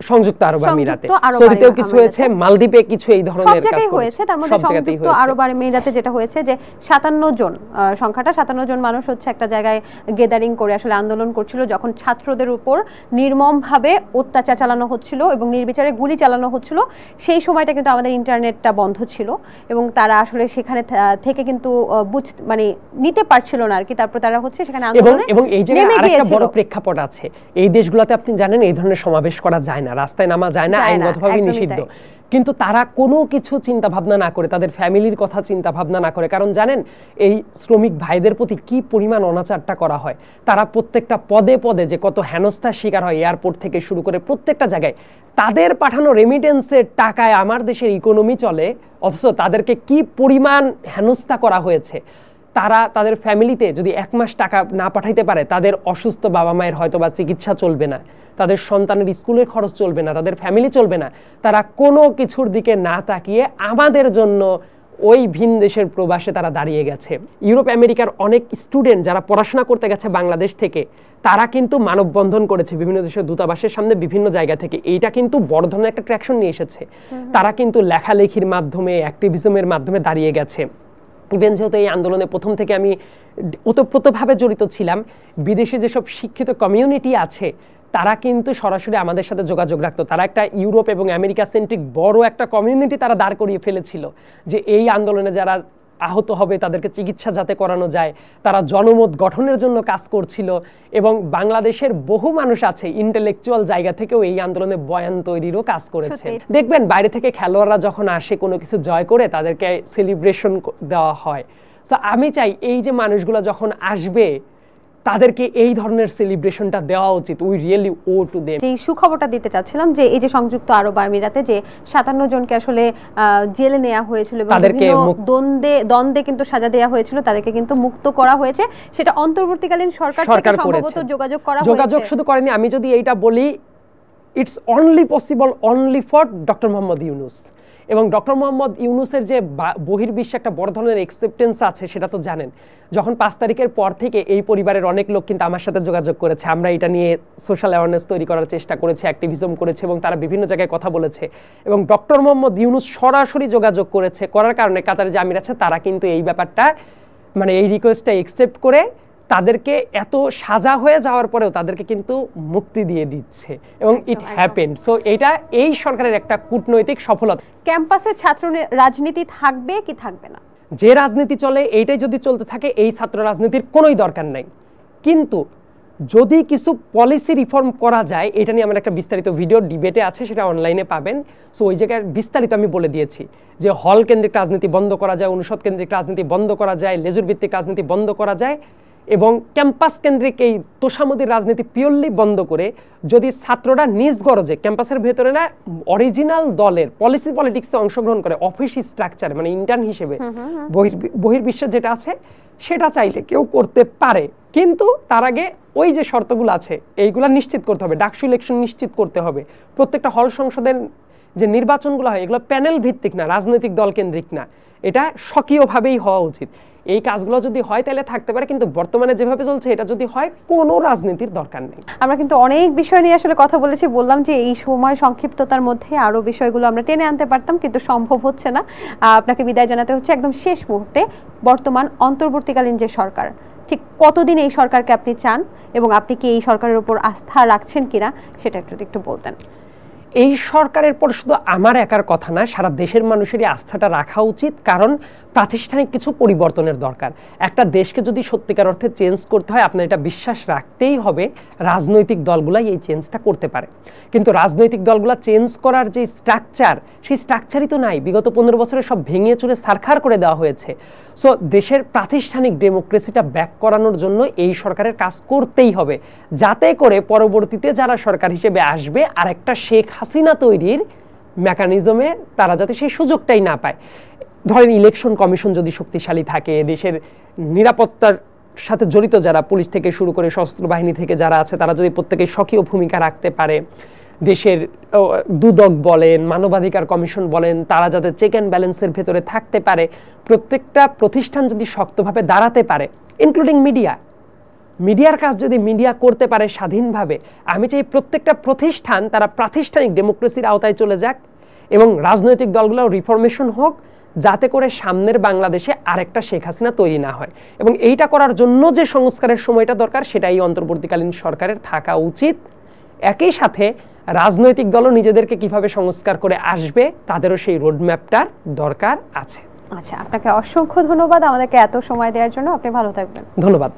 সংযুক্ত আরব আমিরাতে, সৌদিতেও কিছু হয়েছে, মালদ্বীপে কিছু এই ধরনের কাজ হয়েছে। তার মধ্যে সংযুক্ত আরব আমিরাতে যেটা হয়েছে যে 57 জন, সংখ্যাটা 57 জন মানুষ হচ্ছে একটা জায়গায় গেদারিং করে আসলে আন্দোলন করছিল, যখন ছাত্রদের উপর নির্মমভাবে অত্যাচার চালানো হচ্ছিল এবং নির্বিচারে গুলি চালানো হচ্ছিল। সেই সময়টা কিন্তু আমাদের ইন্টারনেটটা বন্ধ ছিল এবং তারা আসলে সেখানে থেকে কিন্তু মানে নিতে পারছিল না আর কি। তারপর তারা হচ্ছে সেখানে আন্দোলনে এবং এই জায়গায় আরেকটা বড় প্রেক্ষাপট আছে, এই দেশগুলোতে আপনি জানেন এই ধরনের সমাবেশ করা যায় না, রাস্তায় নামা যায় না, আইনগতভাবে নিষিদ্ধ। কিন্তু তারা কোনো কিছু চিন্তা ভাবনা না করে, তাদের ফ্যামিলির কথা চিন্তা ভাবনা না করে, কারণ জানেন এই শ্রমিক ভাইদের প্রতি কি পরিমাণ অনাচারটা করা হয়। তারা প্রত্যেকটা পদে পদে যে কত হেনস্থার শিকার হয়, এয়ারপোর্ট থেকে শুরু করে প্রত্যেকটা জায়গায় তাদের পাঠানো রেমিটেন্সের টাকায় আমার দেশের ইকোনমি চলে, অথচ তাদেরকে কি পরিমাণ হেনস্থা করা হয়েছে। তারা তাদের ফ্যামিলিতে যদি 1 মাস টাকা না পাঠাইতে পারে, তাদের অসুস্থ বাবা মায়ের হয়তো বা চিকিৎসা চলবে না, তাদের সন্তানের স্কুলের খরচ চলবে না, তাদের ফ্যামিলি চলবে না। তারা কোনো কিছুর দিকে না তাকিয়ে আমাদের জন্য ওই ভিন দেশের প্রবাসে তারা দাঁড়িয়ে গেছে। ইউরোপ আমেরিকার অনেক স্টুডেন্ট যারা পড়াশোনা করতে গেছে বাংলাদেশ থেকে, তারা কিন্তু মানববন্ধন করেছে বিভিন্ন দেশের দূতাবাসের সামনে বিভিন্ন জায়গা থেকে। এইটা কিন্তু বড় ধরনের একটা ট্র্যাকশন নিয়ে এসেছে। তারা কিন্তু লেখালেখির মাধ্যমে, অ্যাক্টিভিজমের মাধ্যমে দাঁড়িয়ে গেছে। ইভেন যেহেতু এই আন্দোলনে প্রথম থেকে আমি ওতপ্রোতভাবে জড়িত ছিলাম, বিদেশে যেসব শিক্ষিত কমিউনিটি আছে তারা কিন্তু সরাসরি আমাদের সাথে যোগাযোগ রাখতো। তারা একটা ইউরোপ এবং আমেরিকা সেন্ট্রিক বড় একটা কমিউনিটি তারা দাঁড় করিয়ে ফেলেছিল, যে এই আন্দোলনে যারা আহত হবে তাদেরকে চিকিৎসা যাতে করানো যায়। তারা জনমত গঠনের জন্য কাজ করছিল এবং বাংলাদেশের বহু মানুষ আছে ইন্টেলেকচুয়াল জায়গা থেকেও এই আন্দোলনে বয়ান তৈরিরও কাজ করেছে। দেখবেন বাইরে থেকে খেলোয়াড়রা যখন আসে কোনো কিছু জয় করে, তাদেরকে সেলিব্রেশন দেওয়া হয়। সো আমি চাই এই যে মানুষগুলো যখন আসবে তাদেরকে এই ধরনের সেলিব্রেশনটা দেওয়া উচিত। We really owe to them. এই সুখবরটা দিতে চাচ্ছিলাম যে এই যে সংযুক্ত আরব আমিরাতে যে 57 জনকে আসলে জেলে নেওয়া হয়েছিল এবং বিভিন্ন দ্বন্দ্বে কিন্তু সাজা দেওয়া হয়েছিল, তাদেরকে কিন্তু মুক্ত করা হয়েছে। সেটা অন্তর্বর্তীকালীন সরকার থেকে সম্ভবত যোগাযোগ করা হয়েছে। যোগাযোগ শুধু করেনি, আমি যদি এইটা বলি, it's only possible only for doctor Mohammad Yunus. এবং ডক্টর মোহাম্মদ ইউনূসের যে বহির্বিশ্বে একটা বড় ধরনের অ্যাকসেপ্টেন্স আছে সেটা তো জানেন। যখন 5 তারিখের পর থেকে এই পরিবারের অনেক লোক কিন্তু আমার সাথে যোগাযোগ করেছে, আমরা এটা নিয়ে সোশ্যাল অ্যাওয়ারনেস তৈরি করার চেষ্টা করেছি, অ্যাক্টিভিজম করেছে এবং তারা বিভিন্ন জায়গায় কথা বলেছে এবং ডক্টর মোহাম্মদ ইউনূস সরাসরি যোগাযোগ করার কারণে কাতারে যে আমির আছে তারা কিন্তু এই ব্যাপারটা মানে এই রিকোয়েস্টটা অ্যাকসেপ্ট করে তাদেরকে এত সাজা হয়ে যাওয়ার পরেও তাদেরকে কিন্তু মুক্তি দিয়ে দিচ্ছে এবং ইট হ্যাপেন্ড। সো এটা এই সরকারের একটা কূটনৈতিক সফলতা। ক্যাম্পাসে ছাত্র রাজনীতি থাকবে কি থাকবে না? যে রাজনীতি চলে এইটাই যদি চলতে থাকে এই ছাত্র রাজনীতির কোনোই দরকার নাই, কিন্তু যদি কিছু পলিসি রিফর্ম করা যায়, এটা নিয়ে আমার একটা বিস্তারিত ভিডিও ডিবেটে আছে, সেটা অনলাইনে পাবেন। সো ওই জায়গায় বিস্তারিত আমি বলে দিয়েছি যে হল কেন্দ্রিক রাজনীতি বন্ধ করা যায়, অনুষদ কেন্দ্রিক রাজনীতি বন্ধ করা যায়, লেজুর ভিত্তিক রাজনীতি বন্ধ করা যায় এবং ক্যাম্পাস কেন্দ্রিক এই তোষামোদির রাজনীতি পিওরলি বন্ধ করে যদি ছাত্ররা নিজ গরজে ক্যাম্পাসের ভেতরে না অরিজিনাল দলের পলিটিক্সে অংশগ্রহণ করে অফিস স্ট্রাকচারে মানে ইন্টার্ন হিসেবে বহির্বিশ্বে যেটা আছে সেটা চাইলে কেউ করতে পারে, কিন্তু তার আগে ওই যে শর্তগুলো আছে এইগুলা নিশ্চিত করতে হবে। ডাকসু ইলেকশন নিশ্চিত করতে হবে, প্রত্যেকটা হল সংসদের যে নির্বাচনগুলো হয় এগুলো প্যানেল ভিত্তিক না, রাজনৈতিক দল কেন্দ্রিক না, এটা স্বকীয়ভাবেই হওয়া উচিত। এই কাজগুলো যদি হয় তাহলে থাকতে পারে, কিন্তু বর্তমানে যেভাবে চলছে এটা যদি হয় কোনো রাজনীতির দরকার নেই। আমরা কিন্তু অনেক বিষয় নিয়ে আসলে কথা বলেছি, বললাম যে এই সময় সংক্ষিপ্ততার মধ্যে আরো বিষয়গুলো আমরা টেনে আনতে পারতাম, কিন্তু সম্ভব হচ্ছে না। আপনাকে বিদায় জানাতে হচ্ছে একদম শেষ মুহূর্তে। বর্তমান অন্তর্বর্তীকালীন যে সরকার, ঠিক কতদিন এই সরকারকে আপনি চান এবং আপনি কি এই সরকারের উপর আস্থা রাখছেন কিনা সেটা একটু বলতেন। এই সরকারের পর শুধু আমার একার কথা না, সারা দেশের মানুষেরই আস্থাটা রাখা উচিত, কারণ প্রাতিষ্ঠানিক কিছু পরিবর্তনের দরকার। একটা দেশকে যদি সত্যিকার অর্থে চেঞ্জ করতে হয় আপনার এটা বিশ্বাস রাখতেই হবে রাজনৈতিক দলগুলাই এই চেঞ্জটা করতে পারে, কিন্তু রাজনৈতিক দলগুলা চেঞ্জ করার যে স্ট্রাকচার সেই স্ট্রাকচারই তো নাই। বিগত 15 বছরে সব ভেঙে চুরে ছারখার করে দেওয়া হয়েছে। সো দেশের প্রাতিষ্ঠানিক ডেমোক্রেসিটা ব্যাক করানোর জন্য এই সরকারের কাজ করতেই হবে, যাতে করে পরবর্তীতে যারা সরকার হিসেবে আসবে আর একটা শেখ হাসিনা তৈরির মেকানিজমে তারা যাতে সেই সুযোগটাই না পায়। ধরেন ইলেকশন কমিশন যদি শক্তিশালী থাকে, দেশের নিরাপত্তার সাথে জড়িত যারা পুলিশ থেকে শুরু করে সশস্ত্র বাহিনী থেকে যারা আছে তারা যদি প্রত্যেকে সক্রিয় ভূমিকা রাখতে পারে, দেশের দুদক বলেন, মানবাধিকার কমিশন বলেন, তারা যাতে চেক অ্যান্ড ব্যালেন্সের ভেতরে থাকতে পারে, প্রত্যেকটা প্রতিষ্ঠান যদি শক্তভাবে দাঁড়াতে পারে, ইনক্লুডিং মিডিয়ার কাজ যদি মিডিয়া করতে পারে স্বাধীনভাবে, আমি চাই প্রত্যেকটা প্রতিষ্ঠান তারা প্রাতিষ্ঠানিক ডেমোক্রেসির আওতায় চলে যাক এবং রাজনৈতিক দলগুলো রিফরমেশন হোক, যাতে করে সামনের বাংলাদেশে আরেকটা শেখ হাসিনা তৈরি না হয়। এবং এইটা করার জন্য যে সংস্কারের সময়টা দরকার সেটা এই অন্তর্বর্তীকালীন সরকারের থাকা উচিত। একই সাথে রাজনৈতিক দলও নিজেদেরকে কিভাবে সংস্কার করে আসবে তাদেরও সেই রোডম্যাপটার দরকার আছে। আচ্ছা, আপনাকে অসংখ্য ধন্যবাদ আমাদেরকে এত সময় দেওয়ার জন্য। আপনি ভালো থাকবেন। ধন্যবাদ।